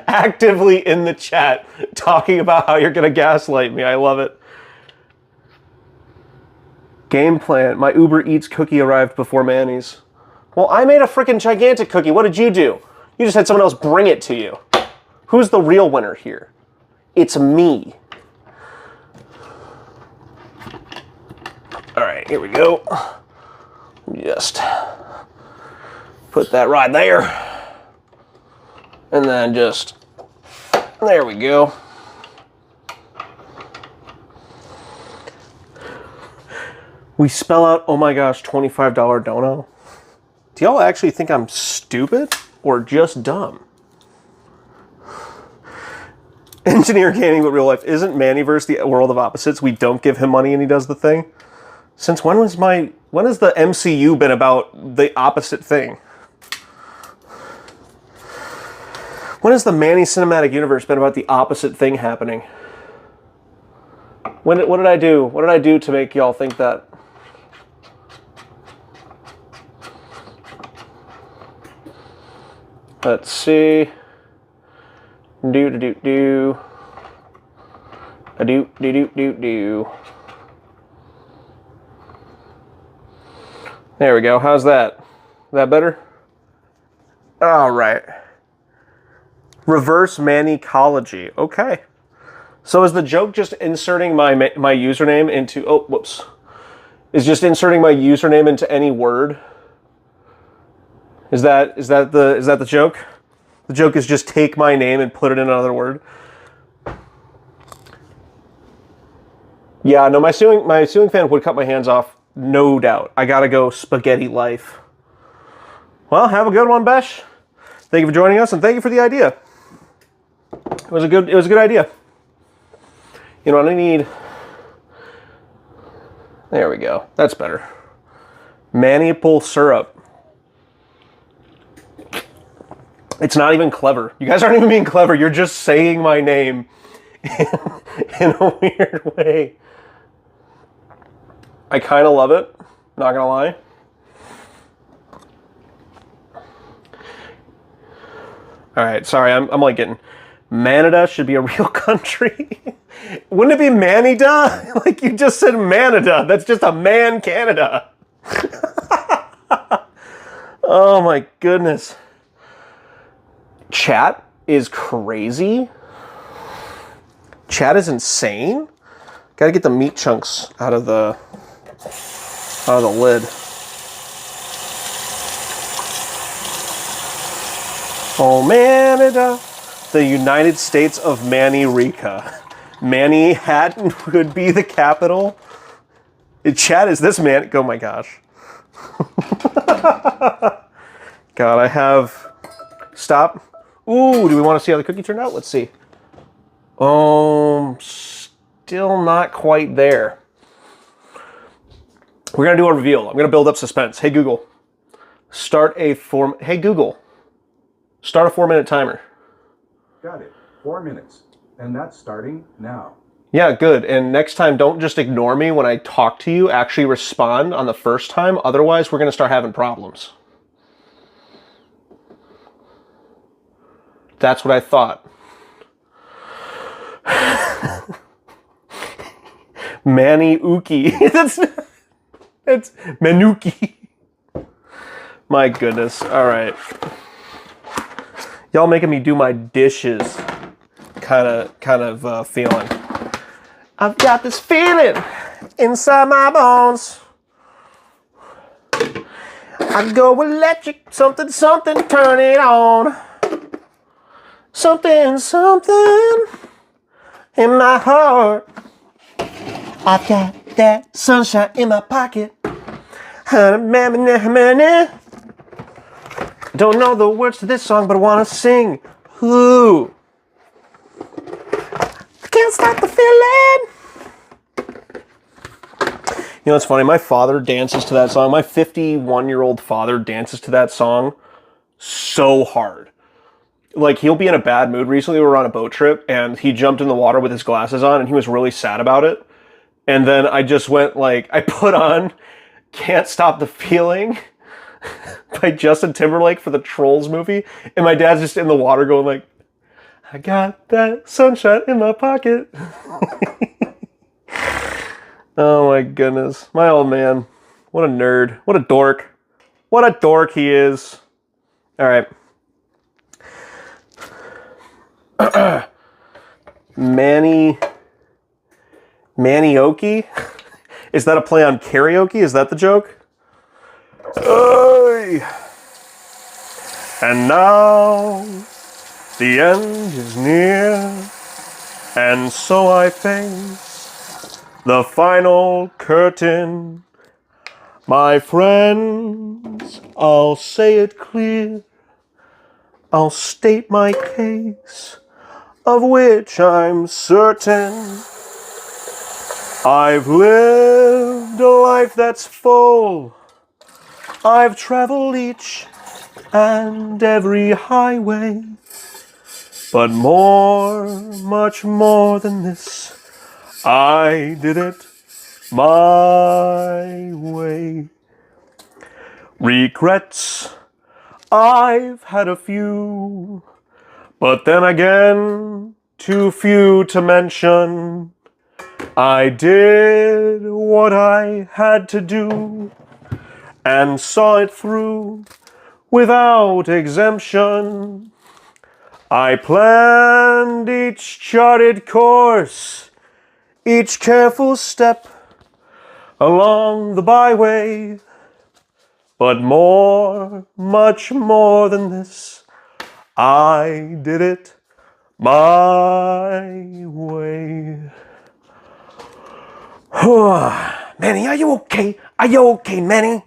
Actively in the chat, talking about how you're going to gaslight me. I love it. Game plan. My Uber Eats cookie arrived before Manny's. Well, I made a freaking gigantic cookie. What did you do? You just had someone else bring it to you. Who's the real winner here? It's me. All right, here we go. Just put that right there. And then just, there we go. We spell out, oh my gosh, $25 dono. Do y'all actually think I'm stupid or just dumb? Engineer Gaming, but real life. Isn't Mannyverse the world of opposites? We don't give him money and he does the thing? Since when has the MCU been about the opposite thing? When has the Manny Cinematic Universe been about the opposite thing happening? What did I do? What did I do to make y'all think that? Let's see. Do. A do. There we go. How's that? Is that better? All right. Reverse manicology. Okay. So is the joke just inserting my username into... Oh, whoops. Is just inserting my username into any word? Is that the joke? The joke is just take my name and put it in another word. Yeah, no, my ceiling fan would cut my hands off, no doubt. I gotta go spaghetti life. Well, have a good one, Besh. Thank you for joining us, and thank you for the idea. It was a good idea. You know what I need? There we go. That's better. Maple syrup. It's not even clever. You guys aren't even being clever. You're just saying my name in a weird way. I kind of love it. Not gonna lie. All right, sorry. I'm like getting... Manada should be a real country. Wouldn't it be Manida? Like you just said Manada. That's just a man Canada. Oh my goodness. Chat is crazy. Chat is insane. Gotta get the meat chunks out of the lid. Oh, Manada. The United States of Manny-Rica. Manhattan would be the capital. Chat is this man. Oh my gosh. God, I have... Stop. Ooh, do we want to see how the cookie turned out? Let's see. Still not quite there. We're going to do a reveal. I'm going to build up suspense. Hey, Google. Hey, Google. Start a 4-minute timer. Got it. 4 minutes. And that's starting now. Yeah, good. And next time, don't just ignore me when I talk to you. Actually respond on the first time. Otherwise, we're going to start having problems. That's what I thought. Manny-uki. That's Manuki. My goodness. All right. Y'all making me do my dishes. Kind of feeling. I've got this feeling inside my bones. I go electric, something, turn it on. Something in my heart. I've got that sunshine in my pocket. Don't know the words to this song, but I want to sing. Ooh. I can't stop the feeling. You know what's funny? My father dances to that song. My 51-year-old father dances to that song so hard. Like, he'll be in a bad mood. Recently, we were on a boat trip, and he jumped in the water with his glasses on, and he was really sad about it. And then I just went, like, I put on Can't Stop the Feeling by Justin Timberlake for the Trolls movie. And my dad's just in the water going like, I got that sunshine in my pocket. Oh my goodness. My old man. What a nerd. What a dork. What a dork he is. All right. Manioki? Is that a play on karaoke? Is that the joke? Oy. And now the end is near, and so I face the final curtain. My friends, I'll say it clear. I'll state my case, of which I'm certain. I've lived a life that's full. I've traveled each and every highway. But more, much more than this, I did it my way. Regrets, I've had a few, but then again, too few to mention. I did what I had to do and saw it through without exemption. I planned each charted course, each careful step along the byway. But more, much more than this, I did it my way. Manny, are you okay? Are you okay, Manny?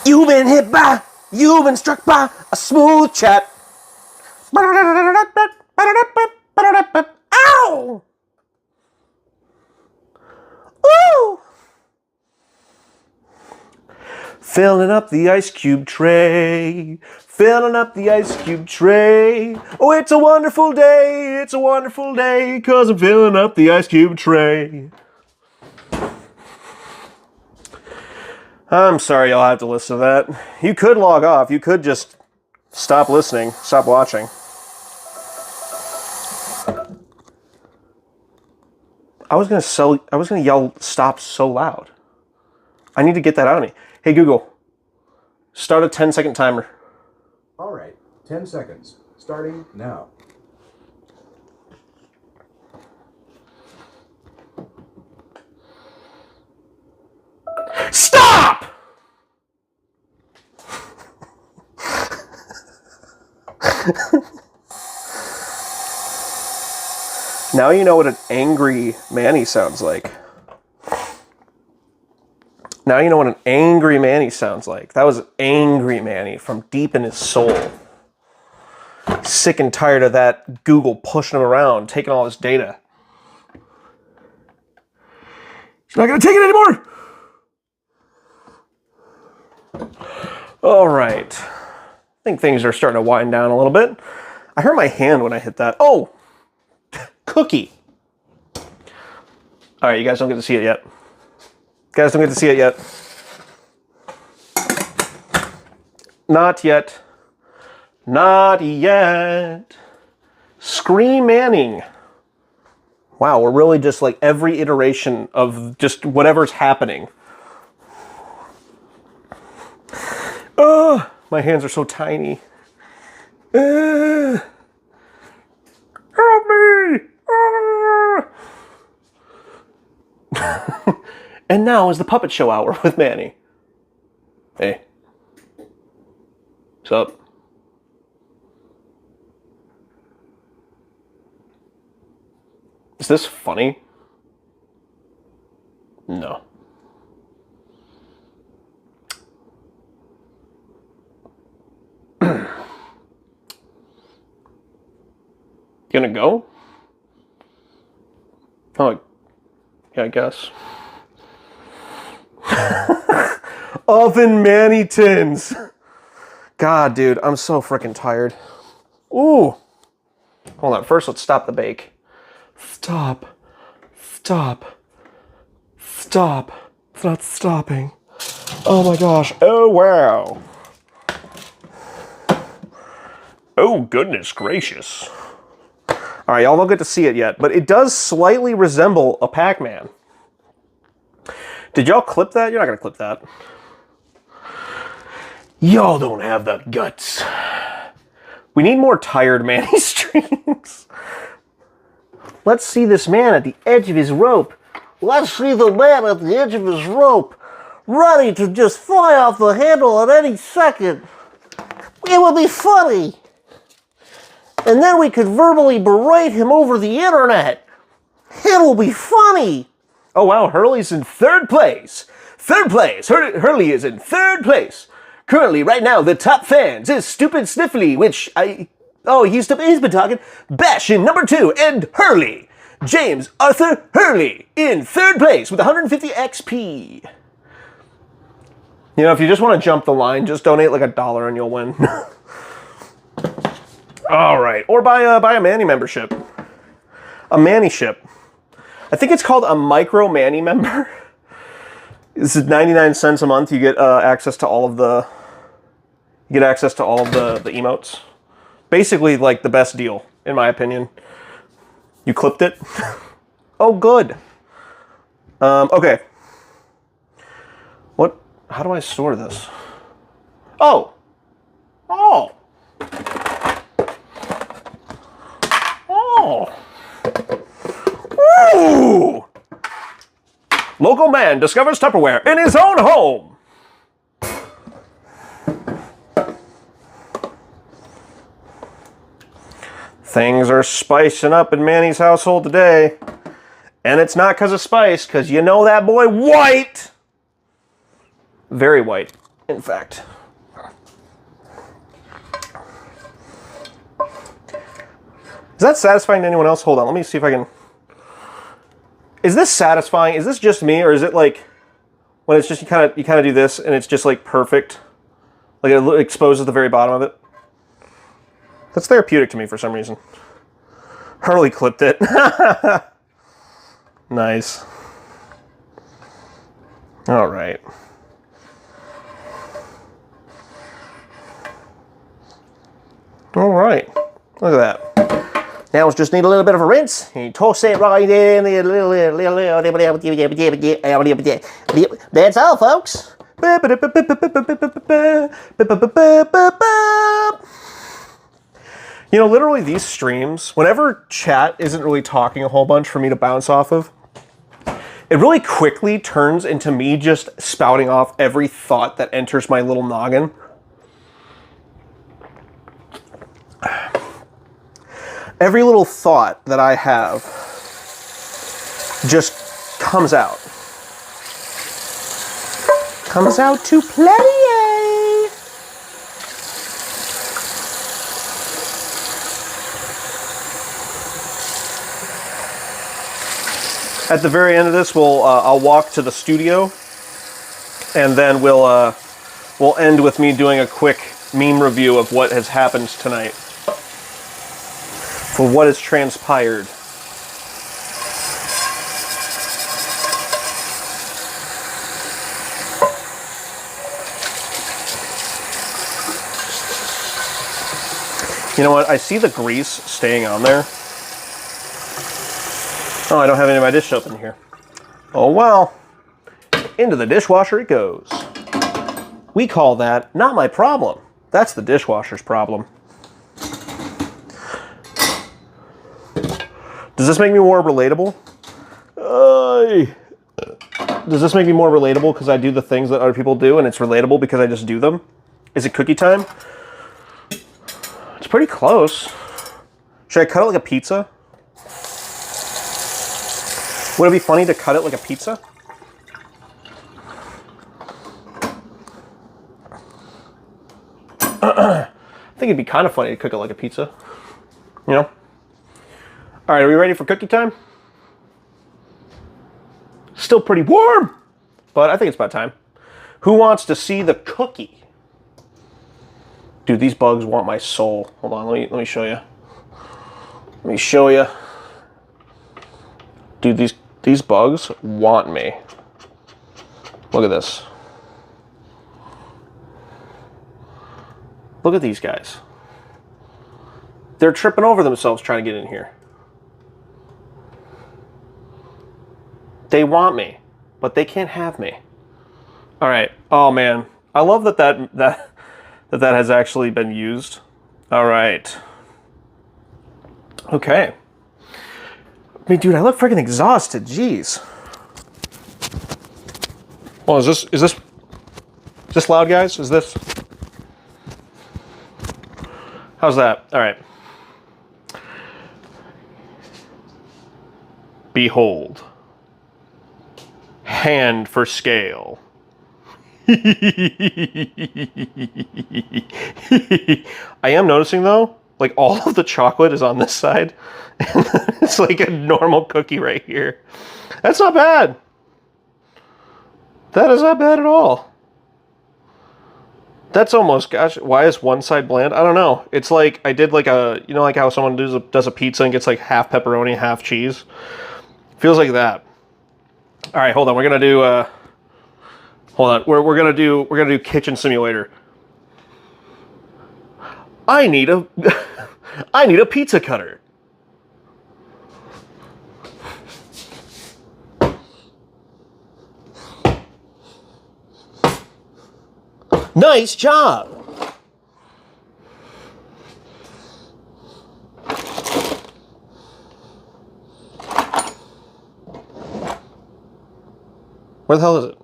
You've been struck by a smooth chat. Ow! Ooh! Filling up the ice cube tray. Filling up the ice cube tray. Oh, it's a wonderful day. It's a wonderful day, 'cause I'm filling up the ice cube tray. I'm sorry you'll have to listen to that. You could log off. You could just stop listening, stop watching. I was gonna yell stop so loud. I need to get that out of me. Hey Google, start a 10-second timer. All right, 10 seconds, starting now. Stop! Now you know what an angry Manny sounds like. Now you know what an angry Manny sounds like. That was angry Manny from deep in his soul. Sick and tired of that Google pushing him around, taking all his data. He's not going to take it anymore! All right. I think things are starting to wind down a little bit. I hurt my hand when I hit that. Oh! Cookie. All right, you guys don't get to see it yet. Guys don't get to see it yet. Not yet. Not yet. Scream Manning. Wow, we're really just like every iteration of just whatever's happening. Oh, my hands are so tiny. Help me! And now is the puppet show hour with Manny. Hey. What's up? Is this funny? No. Gonna go? Oh, yeah, I guess. Oven Manny tins. God, dude, I'm so freaking tired. Ooh. Hold on. First, let's stop the bake. Stop. Stop. Stop. It's not stopping. Oh my gosh. Oh, wow. Oh, goodness gracious. All right, y'all don't get to see it yet, but it does slightly resemble a Pac-Man. Did y'all clip that? You're not going to clip that. Y'all don't have the guts. We need more tired Manny streams. Let's see this man at the edge of his rope. Let's see the man at the edge of his rope, ready to just fly off the handle at any second. It will be funny. And then we could verbally berate him over the internet. It will be funny. Oh, wow, Hurley's in third place. Third place. Hurley is in third place. Currently, right now, the top fans is Stupid Sniffly, which he's been talking. Bash in number 2, and Hurley. James Arthur Hurley in third place with 150 XP. You know, if you just want to jump the line, just donate like $1 and you'll win. All right, or buy a Manny membership, a Manny ship. I think it's called a micro Manny member. This is 99 cents a month. You get access to all of the. You get access to all of the emotes. Basically, like the best deal, in my opinion. You clipped it. Oh, good. Okay. What? How do I store this? Oh. local man discovers Tupperware in his own home. Things are spicing up in Manny's household today. And it's not because of spice, because you know that boy white. Very white, in fact. Is that satisfying to anyone else? Hold on, let me see if I can... Is this satisfying? Is this just me, or is it like when it's just you kind of do this and it's just like perfect, like it exposes the very bottom of it? That's therapeutic to me for some reason. Hurley clipped it. Nice. All right. All right. Look at that. Now we just need a little bit of a rinse. And you toss it right in. That's all, folks. You know, literally these streams, whenever chat isn't really talking a whole bunch for me to bounce off of, it really quickly turns into me just spouting off every thought that enters my little noggin. Every little thought that I have just comes out. Comes out to play. At the very end of this, I'll walk to the studio, and then we'll end with me doing a quick meme review of what has happened tonight. For what has transpired. You know what? I see the grease staying on there. Oh, I don't have any of my dish soap in here. Oh well. Into the dishwasher it goes. We call that not my problem. That's the dishwasher's problem. Does this make me more relatable? Does this make me more relatable because I do the things that other people do, and it's relatable because I just do them? Is it cookie time? It's pretty close. Should I cut it like a pizza? Would it be funny to cut it like a pizza? I think it'd be kind of funny to cook it like a pizza. You know? All right, are we ready for cookie time? Still pretty warm, but I think it's about time. Who wants to see the cookie? Dude, these bugs want my soul. Hold on, let me show you. Let me show you. Dude, these bugs want me. Look at this. Look at these guys. They're tripping over themselves trying to get in here. They want me, but they can't have me. All right. Oh man, I love that has actually been used. All right. Okay. I mean, dude, I look freaking exhausted. Jeez. Well, is this loud, guys? Is this? How's that? All right. Behold. Hand for scale. I am noticing though, like all of the chocolate is on this side. And it's like a normal cookie right here. That's not bad. That is not bad at all. That's almost, gosh, why is one side bland? I don't know. It's like I did like a, you know, like how someone does a pizza and gets like half pepperoni, half cheese. Feels like that. All right, hold on. We're gonna do. Hold on. We're gonna do kitchen simulator. I need a pizza cutter. Nice job. Where the hell is it?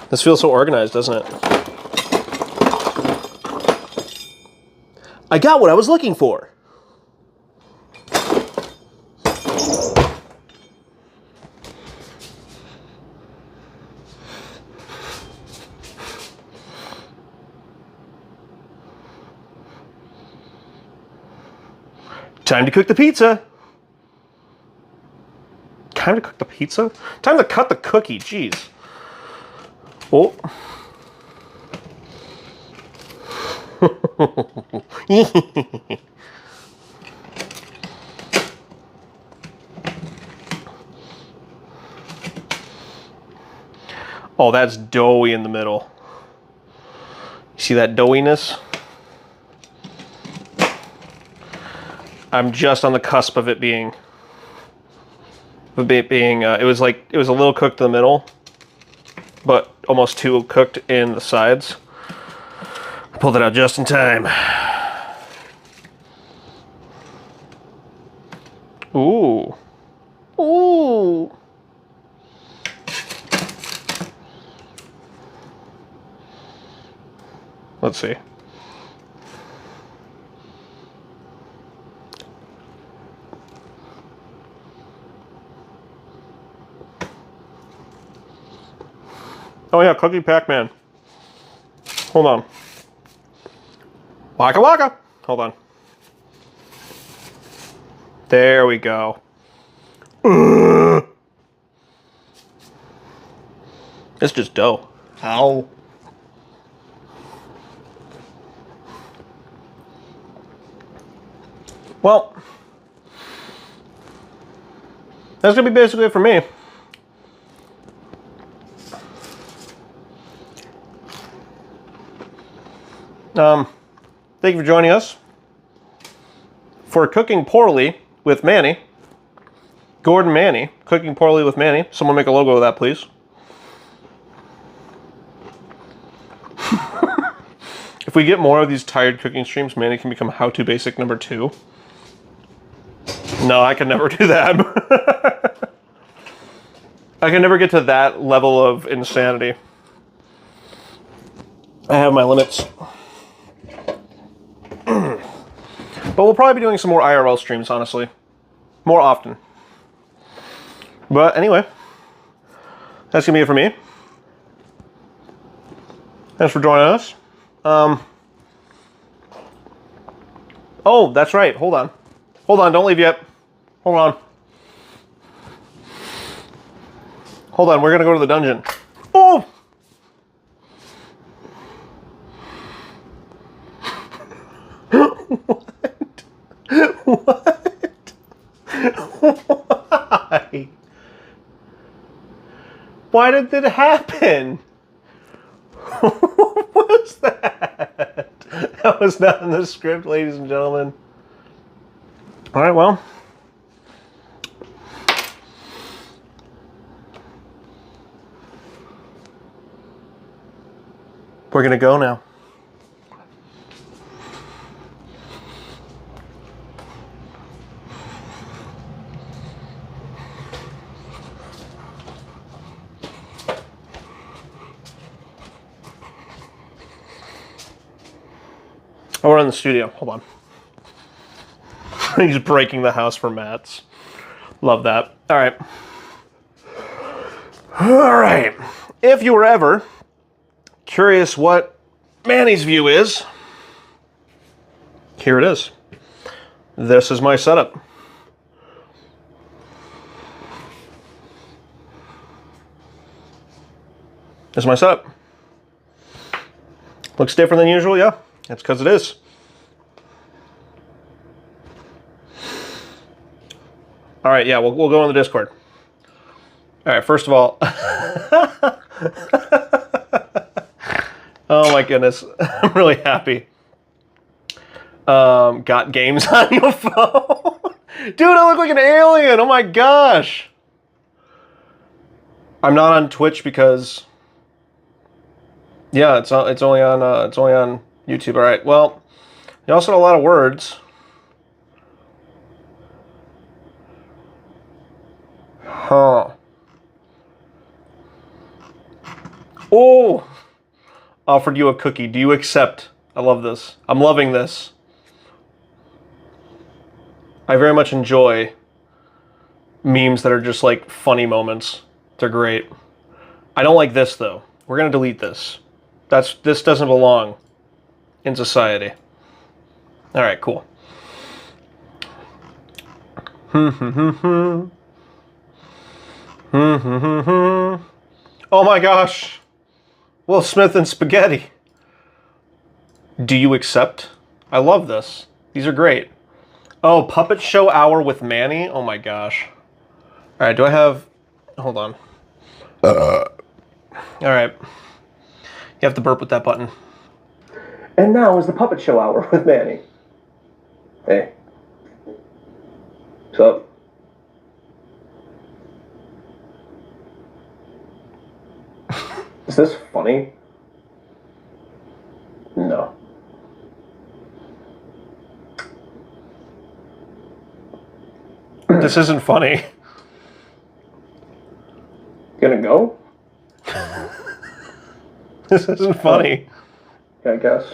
This feels so organized, doesn't it? I got what I was looking for. Time to cook the pizza. Time to cook the pizza? Time to cut the cookie, jeez. Oh. Oh, that's doughy in the middle. You see that doughiness? I'm just on the cusp of it being, it was a little cooked in the middle, but almost too cooked in the sides. I pulled it out just in time. Ooh. Ooh. Let's see. Oh yeah, Cookie Pac-Man. Hold on. Waka waka. Hold on. There we go. It's just dough. Ow. Well, that's gonna be basically it for me. Thank you for joining us for Cooking Poorly with Manny. Gordon Manny, Cooking Poorly with Manny. Someone make a logo of that, please. If we get more of these tired cooking streams, Manny can become How To Basic number 2. No, I can never do that. I can never get to that level of insanity. I have my limits. But we'll probably be doing some more IRL streams, honestly. More often. But anyway, that's going to be it for me. Thanks for joining us. Oh, that's right. Hold on. Hold on. Don't leave yet. Hold on. Hold on. We're going to go to the dungeon. Oh! What? Why? Why did that happen? What was that? That was not in the script, ladies and gentlemen. All right, well. We're going to go now. Oh, we're in the studio. Hold on. He's breaking the house for mats. Love that. All right. All right. If you were ever curious what Manny's view is, here it is. This is my setup. This is my setup. Looks different than usual, yeah. That's because it is. All right, yeah, we'll go on the Discord. All right, first of all, oh my goodness, I'm really happy. Got games on your phone, dude. I look like an alien. Oh my gosh. I'm not on Twitch because, yeah, it's only on YouTube. All right. Well, you also had a lot of words. Huh. Oh! Offered you a cookie. Do you accept? I love this. I'm loving this. I very much enjoy memes that are just like funny moments. They're great. I don't like this though. We're gonna delete this. This doesn't belong in society. All right, cool. Oh my gosh. Will Smith and spaghetti. Do you accept? I love this. These are great. Oh, puppet show hour with Manny. Oh my gosh. All right, do I have... Hold on. All right. You have to burp with that button. And now is the puppet show hour with Manny. Hey. What's up? Is this funny? No. This isn't funny. Gonna go? This isn't funny. Yeah, I guess.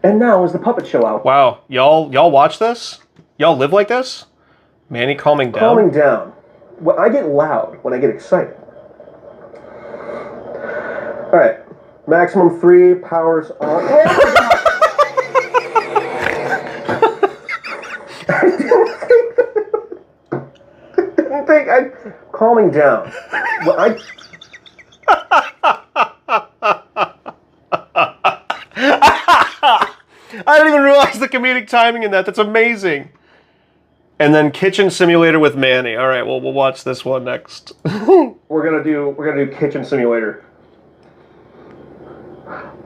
And now is the puppet show out. Wow, y'all watch this? Y'all live like this? Manny calming down? Calming down. Well, I get loud when I get excited. All right, maximum 3 powers on. I think I'm calming down. Well, I didn't even realize the comedic timing in that. That's amazing. And then Kitchen Simulator with Manny. All right, well, we'll watch this one next. We're gonna do Kitchen Simulator.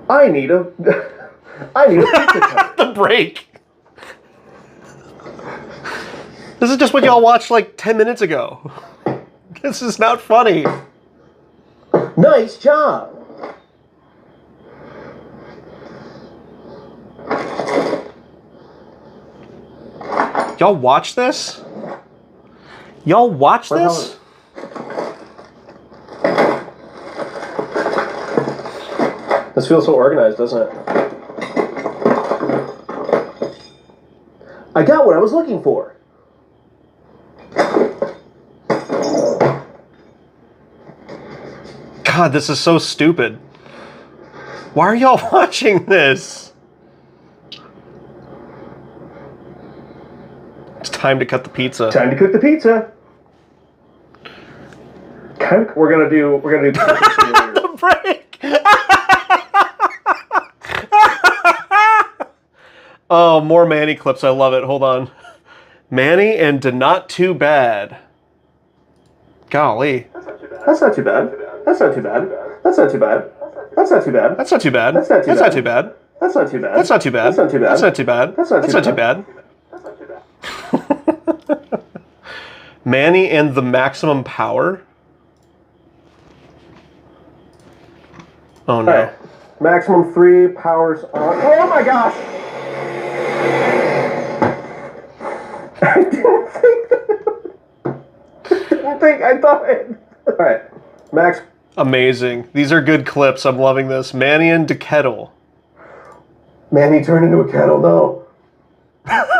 I need a pizza cutter. The break. This is just what y'all watched like 10 minutes ago. This is not funny. Nice job. Y'all watch this? Y'all watch this? This feels so organized, doesn't it? I got what I was looking for. God, this is so stupid. Why are y'all watching this? It's time to cut the pizza. Time to cook the pizza. We're gonna do the break. Oh, more Manny clips. I love it. Hold on. Manny and Not Too Bad. Golly. That's not too bad. That's not too bad. That's not too bad. That's not too bad. That's not too bad. That's not too bad. That's not too bad. That's not too bad. That's not too bad. That's not too bad. That's not too bad. Manny and the Maximum Power. Oh no. Right. Maximum 3 powers on. Oh my gosh! I thought it. Alright. Max. Amazing. These are good clips. I'm loving this. Manny and the kettle. Manny turned into a kettle, no.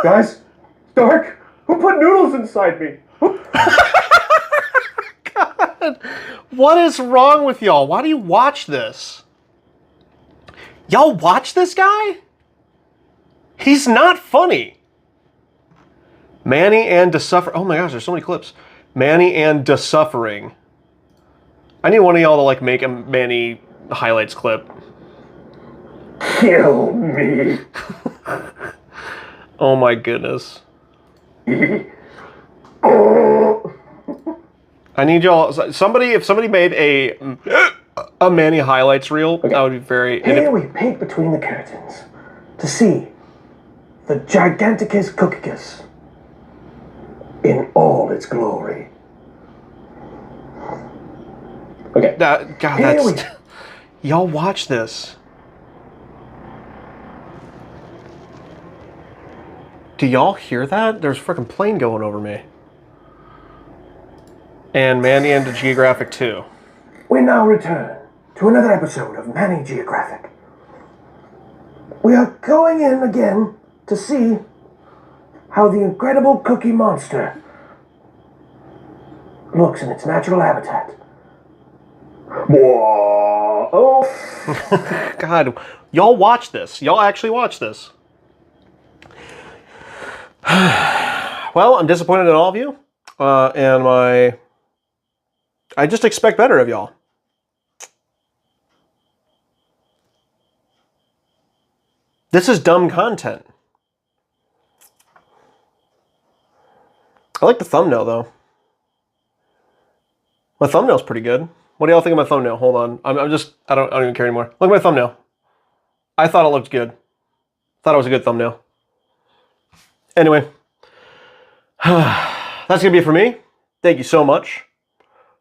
Guys, dark. Who put noodles inside me? God. What is wrong with y'all? Why do you watch this? Y'all watch this guy? He's not funny. Manny and the Suffer. Oh my gosh, there's so many clips. Manny and the Suffering. I need one of y'all to like make a Manny highlights clip. Kill me. Oh my goodness. I need y'all. If somebody made a Manny highlights reel, okay. That would be very. Here we peek between the curtains to see the Giganticus Cookicus in all its glory. Okay. God, that's. Y'all watch this. Do y'all hear that? There's a freaking plane going over me. And Mandy and the Geographic 2. We now return to another episode of Manny Geographic. We are going in again to see how the incredible Cookie Monster looks in its natural habitat. Oh. God, y'all watch this. Y'all actually watch this. Well, I'm disappointed in all of you. I just expect better of y'all. This is dumb content. I like the thumbnail, though. My thumbnail's pretty good. What do y'all think of my thumbnail? Hold on. I don't even care anymore. Look at my thumbnail. I thought it looked good. Thought it was a good thumbnail. Anyway. That's going to be it for me. Thank you so much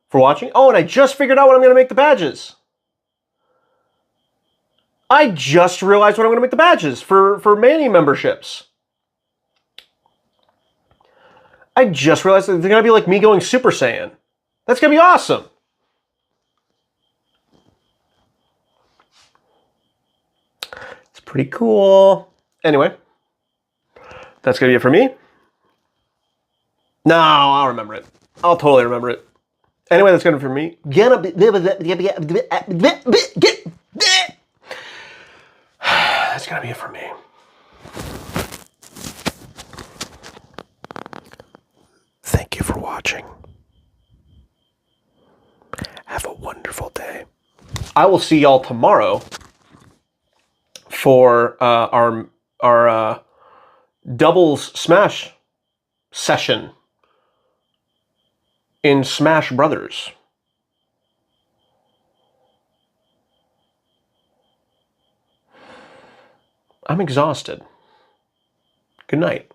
for watching. Oh, and I just figured out what I'm going to make the badges. I just realized what I'm going to make the badges for Manny memberships. I just realized that they're going to be like me going Super Saiyan. That's going to be awesome. It's pretty cool. Anyway, that's going to be it for me. No, I'll remember it. I'll totally remember it. Anyway, that's going to be for me. That's going to be it for me. Thank you for watching. Have a wonderful day. I will see y'all tomorrow for our doubles Smash session in Smash Brothers. I'm exhausted. Good night.